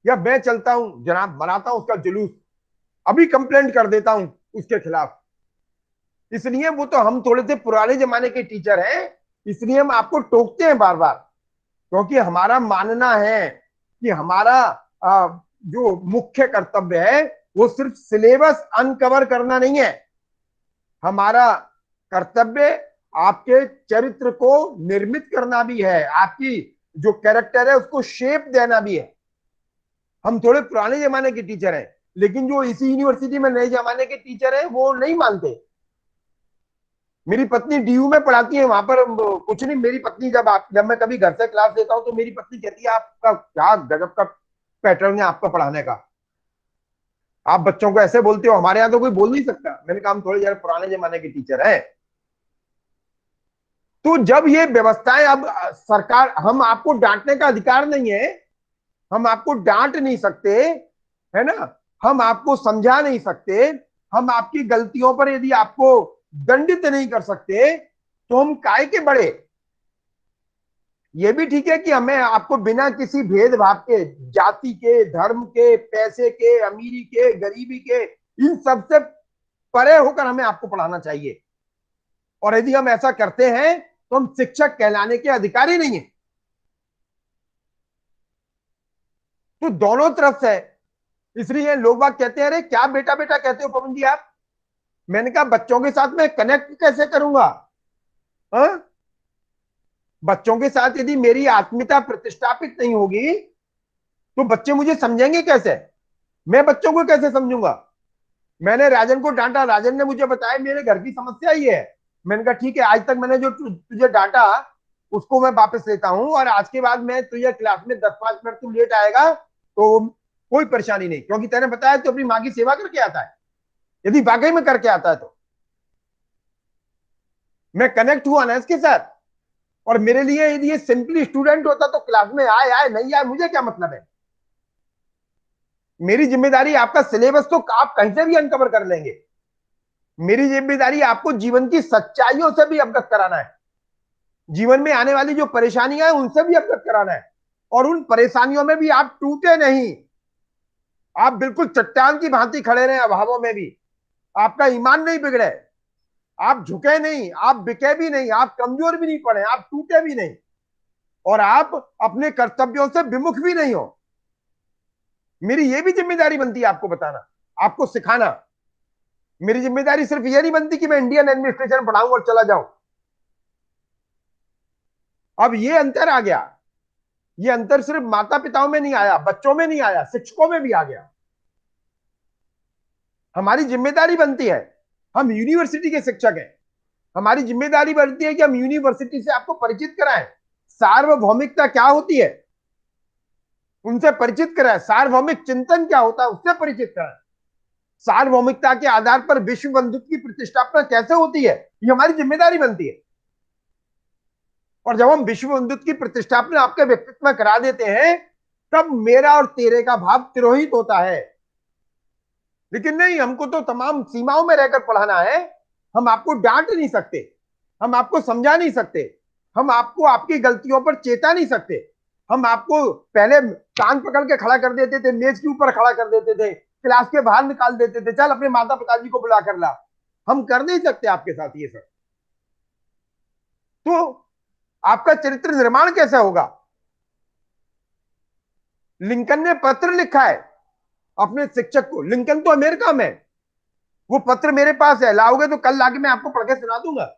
या मैं चलता हूं जनाब, बनाता हूं उसका जुलूस, अभी कंप्लेंट कर देता हूं उसके खिलाफ। इसलिए वो तो हम थोड़े से पुराने जमाने के टीचर हैं, इसलिए हम आपको टोकते हैं बार बार, क्योंकि हमारा मानना है कि हमारा जो मुख्य कर्तव्य है वो सिर्फ सिलेबस अनकवर करना नहीं है। हमारा कर्तव्य आपके चरित्र को निर्मित करना भी है, आपकी जो कैरेक्टर है उसको शेप देना भी है। हम थोड़े पुराने जमाने के टीचर हैं, लेकिन जो इसी यूनिवर्सिटी में नए जमाने के टीचर हैं वो नहीं मानते। मेरी पत्नी डीयू में पढ़ाती है, वहां पर कुछ नहीं। मेरी पत्नी जब मैं कभी घर से क्लास लेता हूं तो मेरी पत्नी कहती है आपका क्या गजब का पैटर्न है आपका पढ़ाने का, आप बच्चों को ऐसे बोलते हो, हमारे यहाँ तो कोई बोल नहीं सकता। मैंने कहा हम थोड़े जरा पुराने जमाने के टीचर हैं। तो जब ये व्यवस्थाएं, अब सरकार, हम आपको डांटने का अधिकार नहीं है, हम आपको डांट नहीं सकते, है ना, हम आपको समझा नहीं सकते, हम आपकी गलतियों पर यदि आपको दंडित नहीं कर सकते तो हम काय के बड़े। ये भी ठीक है कि हमें आपको बिना किसी भेदभाव के, जाति के, धर्म के, पैसे के, अमीरी के, गरीबी के, इन सब से परे होकर हमें आपको पढ़ाना चाहिए। और यदि हम ऐसा करते हैं तो हम शिक्षक कहलाने के अधिकारी नहीं है। तो दोनों तरफ से, इसलिए लोग बात कहते हैं अरे क्या बेटा बेटा कहते हो पवन जी आप? मैंने कहा बच्चों के साथ मैं कनेक्ट कैसे करूंगा? बच्चों के साथ यदि मेरी आत्मीयता प्रतिष्ठापित नहीं होगी तो बच्चे मुझे समझेंगे कैसे? मैं बच्चों को कैसे समझूंगा? मैंने राजन को डांटा, राजन ने मुझे बताया मेरे घर की समस्या ये है। मैंने कहा ठीक है, आज तक मैंने जो तुझे डांटा उसको मैं वापस लेता हूं, और आज के बाद मैं तुझे क्लास में 10-5 मिनट तू लेट आएगा तो कोई परेशानी नहीं, क्योंकि तेने बताया तू अपनी माँ की सेवा करके आता है। यदि वाकई में करके आता है तो मैं कनेक्ट हुआ ना इसके साथ। और मेरे लिए यदि ये सिंपली स्टूडेंट होता तो क्लास में आए आए, नहीं आए मुझे क्या मतलब है। मेरी जिम्मेदारी आपका सिलेबस तो आप कहीं से भी अनकवर कर लेंगे, मेरी जिम्मेदारी आपको जीवन की सच्चाइयों से भी अवगत कराना है, जीवन में आने वाली जो परेशानियां हैं उनसे भी अवगत कराना है, और उन परेशानियों में भी आप टूटे नहीं, आप बिल्कुल चट्टान की भांति खड़े रहे अभावों में भी, आपका ईमान नहीं बिगड़े, आप झुके नहीं, आप बिके भी नहीं, आप कमजोर भी नहीं पड़े, आप टूटे भी नहीं, और आप अपने कर्तव्यों से विमुख भी नहीं हो। मेरी ये भी जिम्मेदारी बनती है आपको बताना, आपको सिखाना। मेरी जिम्मेदारी सिर्फ ये नहीं बनती कि मैं इंडियन एडमिनिस्ट्रेशन पढ़ाऊं और चला जाऊं। अब ये अंतर आ गया, ये अंतर सिर्फ माता पिताओं में नहीं आया, बच्चों में नहीं आया, शिक्षकों में भी आ गया। हमारी जिम्मेदारी बनती है, हम यूनिवर्सिटी के शिक्षक हैं, हमारी जिम्मेदारी बनती है कि हम यूनिवर्सिटी से आपको परिचित कराएं, सार्वभौमिकता क्या होती है उनसे परिचित कराएं, सार्वभौमिक चिंतन क्या होता है उससे परिचित कराएं, सार्वभौमिकता के आधार पर विश्व बंधुत्व की प्रतिष्ठापना कैसे होती है, ये हमारी जिम्मेदारी बनती है। और जब हम विश्व बंधुत्व की प्रतिष्ठापना आपके व्यक्तित्व में करा देते हैं तब मेरा और तेरे का भाव तिरोहित होता है। लेकिन नहीं, हमको तो तमाम सीमाओं में रहकर पढ़ाना है, हम आपको डांट नहीं सकते, हम आपको समझा नहीं सकते, हम आपको आपकी गलतियों पर चेता नहीं सकते, हम आपको पहले कान पकड़ के खड़ा कर देते थे, मेज के ऊपर खड़ा कर देते थे, क्लास के बाहर निकाल देते थे, चल अपने माता पिताजी को बुला कर ला। हम कर नहीं सकते आपके साथ ये सब। तो आपका चरित्र निर्माण कैसे होगा? लिंकन ने पत्र लिखा है अपने शिक्षक को, लिंकन तो अमेरिका में, वो पत्र मेरे पास है, लाओगे तो कल लाके मैं आपको पढ़ के सुना दूंगा।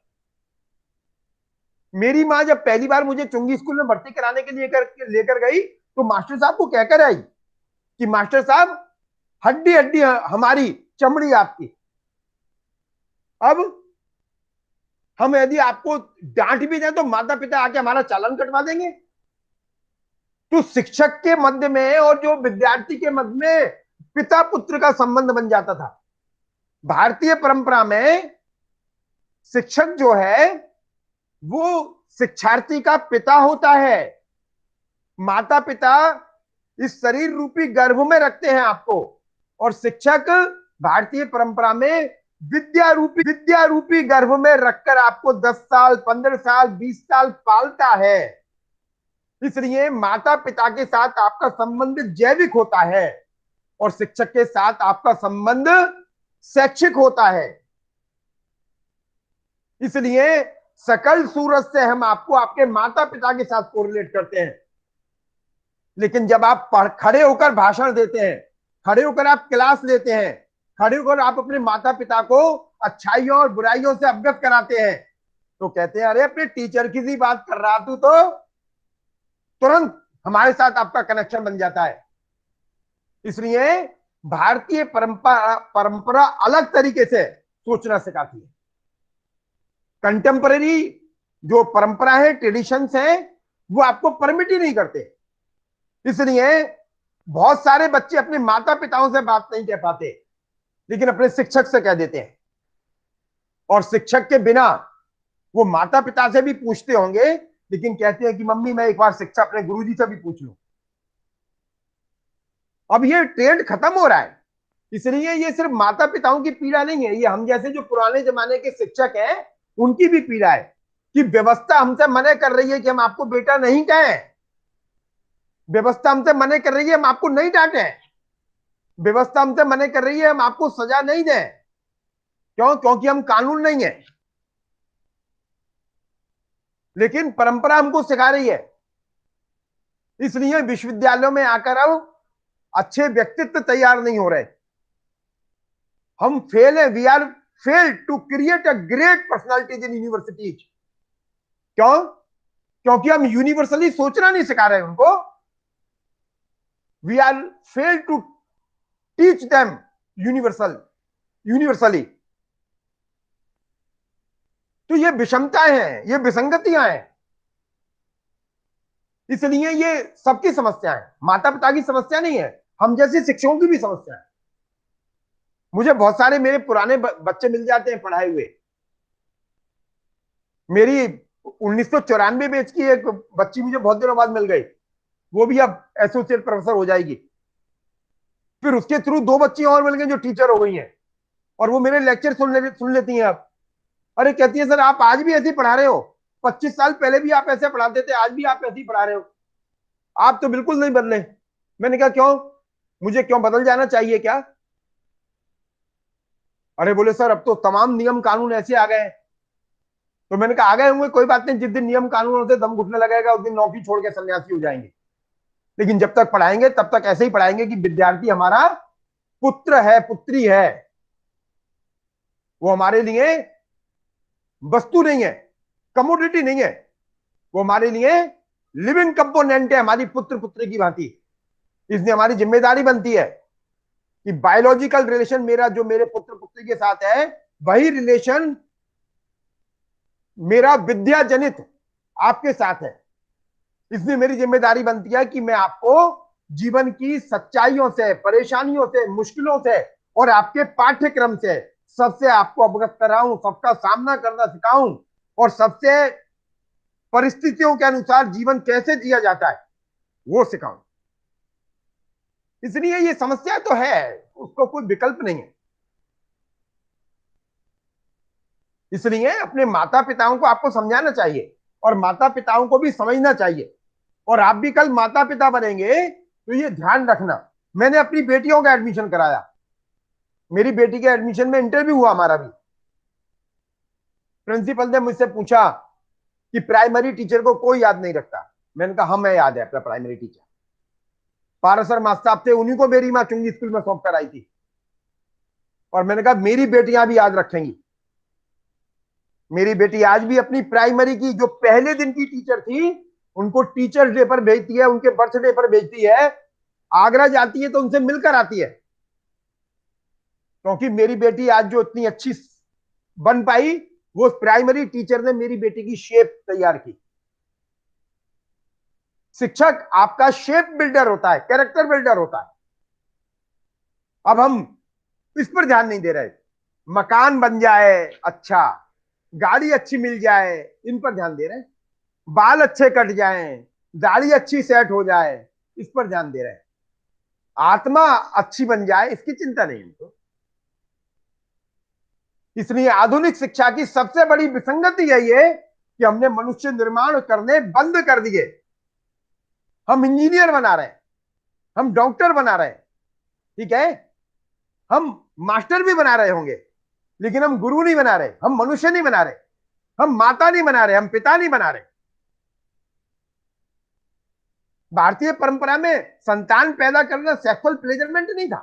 मेरी माँ जब पहली बार मुझे चुंगी स्कूल में भर्ती कराने के लिए लेकर गई तो मास्टर साहब को कहकर आई कि मास्टर साहब हड्डी हड्डी हमारी, चमड़ी आपकी। अब हम यदि आपको डांट भी दें तो माता पिता आके हमारा चालान कटवा देंगे। तो शिक्षक के मध्य में और जो विद्यार्थी के मध्य में पिता पुत्र का संबंध बन जाता था। भारतीय परंपरा में शिक्षक जो है वो शिक्षार्थी का पिता होता है। माता पिता इस शरीर रूपी गर्भ में रखते हैं आपको, और शिक्षक भारतीय परंपरा में विद्या रूपी गर्भ में रखकर आपको 10 साल 15 साल 20 साल पालता है। इसलिए माता पिता के साथ आपका संबंध जैविक होता है और शिक्षक के साथ आपका संबंध शैक्षिक होता है। इसलिए सकल सूरत से हम आपको आपके माता पिता के साथ कोरिलेट करते हैं। लेकिन जब आप खड़े होकर भाषण देते हैं, खड़े होकर आप क्लास लेते हैं, खड़े होकर आप अपने माता पिता को अच्छाइयों और बुराइयों से अवगत कराते हैं, तो कहते हैं अरे अपने टीचर की सी बात कर रहा तू, तो तुरंत हमारे साथ आपका कनेक्शन बन जाता है। इसलिए भारतीय परंपरा अलग तरीके से सोचना सिखाती है। कंटेम्पररी जो परंपरा है, ट्रेडिशंस है, वो आपको परमिट ही नहीं करते। इसलिए बहुत सारे बच्चे अपने माता पिताओं से बात नहीं कह पाते, लेकिन अपने शिक्षक से कह देते हैं। और शिक्षक के बिना वो माता पिता से भी पूछते होंगे, लेकिन कहते हैं कि मम्मी मैं एक बार शिक्षा अपने गुरुजी से भी पूछ लूं। अब ये ट्रेंड खत्म हो रहा है। इसलिए ये सिर्फ माता पिताओं की पीड़ा नहीं है, ये हम जैसे जो पुराने जमाने के शिक्षक हैं उनकी भी पीड़ा है कि व्यवस्था हमसे मना कर रही है कि हम आपको बेटा नहीं कहें, व्यवस्था हमसे मना कर रही है हम आपको नहीं डांटें, व्यवस्था हमसे मना कर रही है हम आपको सजा नहीं दें। क्यों? क्योंकि हम कानून नहीं है। लेकिन परंपरा हमको सिखा रही है। इसलिए विश्वविद्यालयों में आकर अब अच्छे व्यक्तित्व तैयार नहीं हो रहे। हम फेल है, we are fail to create a great personalities in universities. क्यों? क्योंकि हम यूनिवर्सली सोचना नहीं सिखा रहे उनको। We are fail to teach them universally. तो ये विषमताएं हैं, ये विसंगतियां हैं, इसलिए ये सबकी समस्या है, माता पिता की समस्या नहीं है, हम जैसे शिक्षकों की भी समस्या है। मुझे बहुत सारे मेरे पुराने बच्चे मिल जाते हैं पढ़ाए हुए। मेरी 1994 बैच की एक बच्ची मुझे बहुत दिनों बाद मिल गई, वो भी अब एसोसिएट प्रोफेसर हो जाएगी। फिर उसके थ्रू 2 बच्ची और मिल गई जो टीचर हो गई हैं, और वो मेरे लेक्चर सुन लेती हैं अब। अरे कहती है सर आप आज भी ऐसे ही पढ़ा रहे हो, 25 साल पहले भी आप ऐसे पढ़ाते थे, आज भी आप ऐसे ही पढ़ा रहे हो, आप तो बिल्कुल नहीं बदले। मैंने कहा क्यों, मुझे क्यों बदल जाना चाहिए क्या? अरे बोले सर अब तो तमाम नियम कानून ऐसे आ गए हैं। तो मैंने कहा आ गए होंगे, कोई बात नहीं, जिस दिन नियम कानून से दम घुटने लगेगा उस दिन नौकरी छोड़ के सन्यासी हो जाएंगे, लेकिन जब तक पढ़ाएंगे तब तक ऐसे ही पढ़ाएंगे कि विद्यार्थी हमारा पुत्र है, पुत्री है, वो हमारे लिए वस्तु नहीं है, कमोडिटी नहीं है, वो हमारे लिए लिविंग कंपोनेंट है, हमारी पुत्र पुत्री की भांति। इसलिए हमारी जिम्मेदारी बनती है कि बायोलॉजिकल रिलेशन मेरा जो मेरे पुत्र पुत्री के साथ है, वही रिलेशन मेरा विद्या जनित आपके साथ है। इसलिए मेरी जिम्मेदारी बनती है कि मैं आपको जीवन की सच्चाइयों से, परेशानियों से, मुश्किलों से और आपके पाठ्यक्रम से सबसे आपको अवगत कराऊं, सबका सामना करना सिखाऊं, और सबसे परिस्थितियों के अनुसार जीवन कैसे जिया जाता है वो सिखाऊं। इसलिए ये समस्या तो है, उसको कोई विकल्प नहीं है। इसलिए अपने माता पिताओं को आपको समझाना चाहिए, और माता पिताओं को भी समझना चाहिए, और आप भी कल माता पिता बनेंगे तो ये ध्यान रखना। मैंने अपनी बेटियों का एडमिशन कराया, मेरी बेटी के एडमिशन में इंटरव्यू हुआ हमारा भी। प्रिंसिपल ने मुझसे पूछा कि प्राइमरी टीचर को कोई याद नहीं रखता। मैंने कहा हमें याद है अपना प्राइमरी टीचर, पारासर मास्टर साहब थे, उन्हीं को मेरी मां चुंगी स्कूल में सौंप कर आई थी। और मैंने कहा मेरी बेटियां भी याद रखेंगी। मेरी बेटी आज भी अपनी प्राइमरी की जो पहले दिन की टीचर थी उनको टीचर्स डे पर भेजती है, उनके बर्थडे पर भेजती है, आगरा जाती है तो उनसे मिलकर आती है, क्योंकि मेरी बेटी आज जो इतनी अच्छी बन पाई वो प्राइमरी टीचर ने मेरी बेटी की शेप तैयार की। शिक्षक आपका शेप बिल्डर होता है, कैरेक्टर बिल्डर होता है। अब हम इस पर ध्यान नहीं दे रहे। मकान बन जाए अच्छा, गाड़ी अच्छी मिल जाए, इन पर ध्यान दे रहे हैं। बाल अच्छे कट जाएं, दाढ़ी अच्छी सेट हो जाए, इस पर ध्यान दे रहे हैं। आत्मा अच्छी बन जाए इसकी चिंता नहीं हमको। इसलिए आधुनिक शिक्षा की सबसे बड़ी विसंगति है ये कि हमने मनुष्य निर्माण करने बंद कर दिए। हम इंजीनियर बना रहे हैं, हम डॉक्टर बना रहे हैं, ठीक है, हम मास्टर भी बना रहे होंगे, लेकिन हम गुरु नहीं बना रहे, हम मनुष्य नहीं बना रहे, हम माता नहीं बना रहे, हम पिता नहीं बना रहे। भारतीय परंपरा में संतान पैदा करना सेक्सुअल प्लेजरमेंट नहीं था,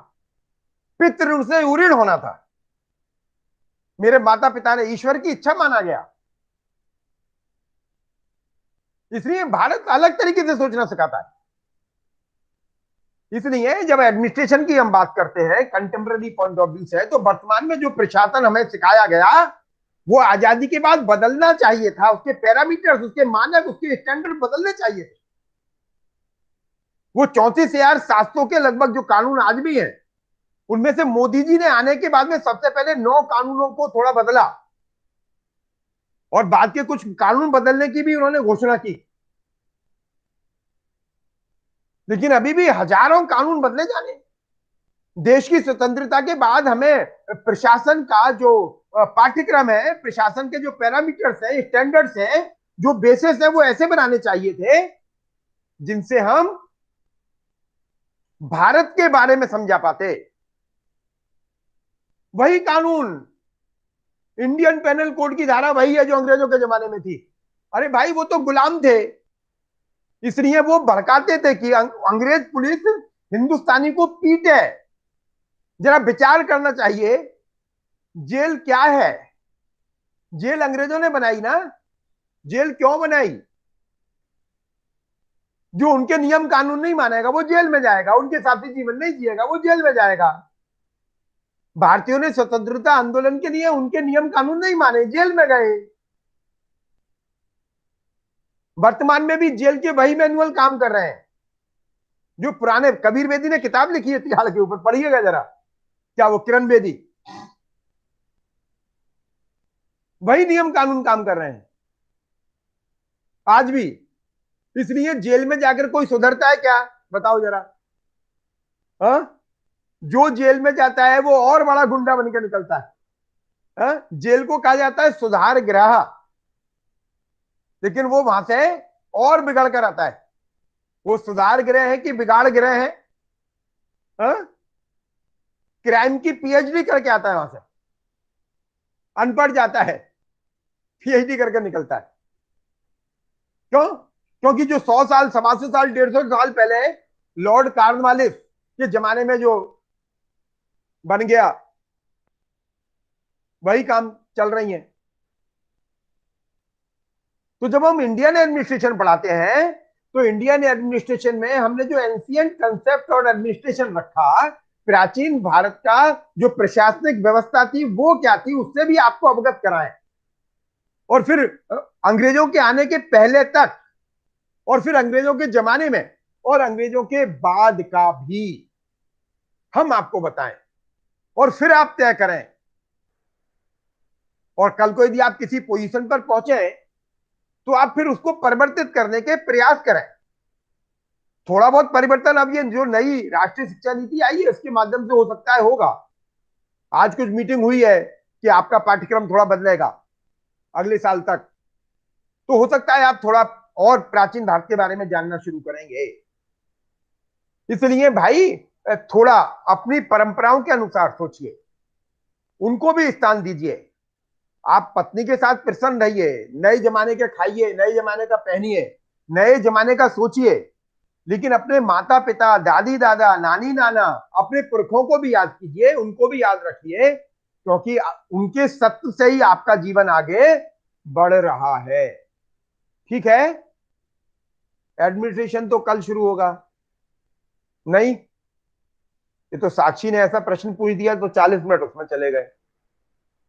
पितृ से उऋण होना था। मेरे माता पिता ने ईश्वर की इच्छा माना गया। इसलिए भारत अलग तरीके से सोचना सिखाता है। इसलिए जब एडमिनिस्ट्रेशन की हम बात करते हैं कंटेम्पररी पॉइंट ऑफ व्यू से, तो वर्तमान में जो प्रशासन हमें सिखाया गया वो आजादी के बाद बदलना चाहिए था। उसके पैरामीटर्स, उसके मानक, उसके स्टैंडर्ड बदलने चाहिए थे। वो 34,700 के लगभग जो कानून आज भी हैं, उनमें से मोदी जी ने आने के बाद में सबसे पहले 9 कानूनों को थोड़ा बदला, और बाद के कुछ कानून बदलने की भी उन्होंने घोषणा की। लेकिन अभी भी हजारों कानून बदले जाने। देश की स्वतंत्रता के बाद हमें प्रशासन का जो पाठ्यक्रम है, प्रशासन के जो पैरामीटर्स है, स्टैंडर्ड्स है, जो बेसिस है, वो ऐसे बनाने चाहिए थे जिनसे हम भारत के बारे में समझा पाते। वही कानून, इंडियन पेनल कोड की धारा वही है जो अंग्रेजों के जमाने में थी। अरे भाई वो तो गुलाम थे, इसलिए वो भड़काते थे कि अंग्रेज पुलिस हिंदुस्तानी को पीटे। जरा विचार करना चाहिए, जेल क्या है? जेल अंग्रेजों ने बनाई ना, जेल क्यों बनाई? जो उनके नियम कानून नहीं मानेगा वो जेल में जाएगा, उनके साथी जीवन नहीं जिएगा वो जेल में जाएगा। भारतीयों ने स्वतंत्रता आंदोलन के लिए उनके नियम कानून नहीं माने, जेल में गए। वर्तमान में भी जेल के वही मैनुअल काम कर रहे हैं जो पुराने, कबीर बेदी ने किताब लिखी है तिहाड़ के ऊपर, पढ़िएगा जरा, क्या वो किरण बेदी, वही नियम कानून काम कर रहे हैं आज भी। इसलिए जेल में जाकर कोई सुधरता है क्या, बताओ जरा? हाँ, जो जेल में जाता है वो और बड़ा गुंडा बनकर निकलता है। हाँ? जेल को कहा जाता है सुधार गृह, लेकिन वो वहां से और बिगड़ कर आता है। वो सुधार गृह है कि बिगाड़ गृह है? हाँ? क्राइम की पीएचडी करके आता है वहां से, अनपढ़ जाता है, पीएचडी करके निकलता है। क्यों? क्योंकि जो 100 साल, 125 साल, 150 साल पहले लॉर्ड कॉर्नवालिस के जमाने में जो बन गया वही काम चल रही है। तो जब हम इंडियन एडमिनिस्ट्रेशन पढ़ाते हैं तो इंडियन एडमिनिस्ट्रेशन में हमने जो एंशिएंट कंसेप्ट और एडमिनिस्ट्रेशन रखा, प्राचीन भारत का जो प्रशासनिक व्यवस्था थी वो क्या थी उससे भी आपको अवगत कराएं। और फिर अंग्रेजों के आने के पहले तक, और फिर अंग्रेजों के जमाने में, और अंग्रेजों के बाद का भी हम आपको बताएं, और फिर आप तय करें। और कल को यदि आप किसी पोजीशन पर पहुंचे तो आप फिर उसको परिवर्तित करने के प्रयास करें। थोड़ा बहुत परिवर्तन अब ये जो नई राष्ट्रीय शिक्षा नीति आई है इसके माध्यम से हो सकता है, होगा। आज कुछ मीटिंग हुई है कि आपका पाठ्यक्रम थोड़ा बदलेगा अगले साल तक, तो हो सकता है आप थोड़ा और प्राचीन भारत के बारे में जानना शुरू करेंगे। इसलिए भाई थोड़ा अपनी परंपराओं के अनुसार सोचिए, उनको भी स्थान दीजिए। आप पत्नी के साथ प्रसन्न रहिए, नए जमाने के खाइए, नए जमाने का पहनिए, नए जमाने का सोचिए, लेकिन अपने माता पिता, दादी दादा, नानी नाना, अपने पुरखों को भी याद कीजिए, उनको भी याद रखिए, क्योंकि उनके सत्य से ही आपका जीवन आगे बढ़ रहा है। ठीक है? एडमिनिस्ट्रेशन तो कल शुरू होगा नहीं? ये तो साक्षी ने ऐसा प्रश्न पूछ दिया तो 40 मिनट उसमें चले गए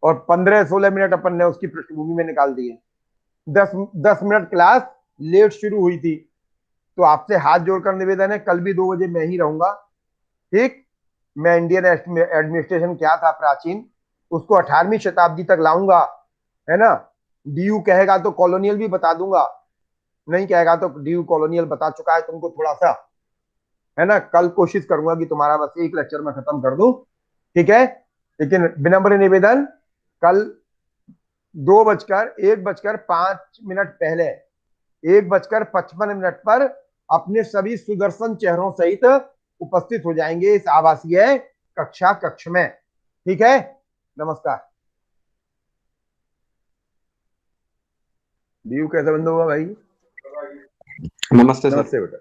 और 15-16 मिनट अपन ने उसकी पृष्ठभूमि में निकाल दिए। 10 मिनट क्लास लेट शुरू हुई थी, तो आपसे हाथ जोड़कर निवेदन है, कल भी 2 बजे मैं ही रहूंगा। ठीक? मैं इंडियन एडमिनिस्ट्रेशन क्या था प्राचीन, उसको 18वीं शताब्दी तक लाऊंगा, है ना? डीयू कहेगा तो कॉलोनियल भी बता दूंगा, नहीं कहेगा तो डीयू कॉलोनियल बता चुका है तुमको थोड़ा सा, है ना? कल कोशिश करूंगा कि तुम्हारा बस एक लेक्चर में खत्म कर दूं। ठीक है? लेकिन विनम्र निवेदन, कल 1:05 पहले 1:55 पर अपने सभी सुदर्शन चेहरों सहित उपस्थित हो जाएंगे इस आवासीय कक्ष में। ठीक है? नमस्कार। डीयू कैसे बंद होगा भाई? नमस्ते सर। नमस्ते बेटा।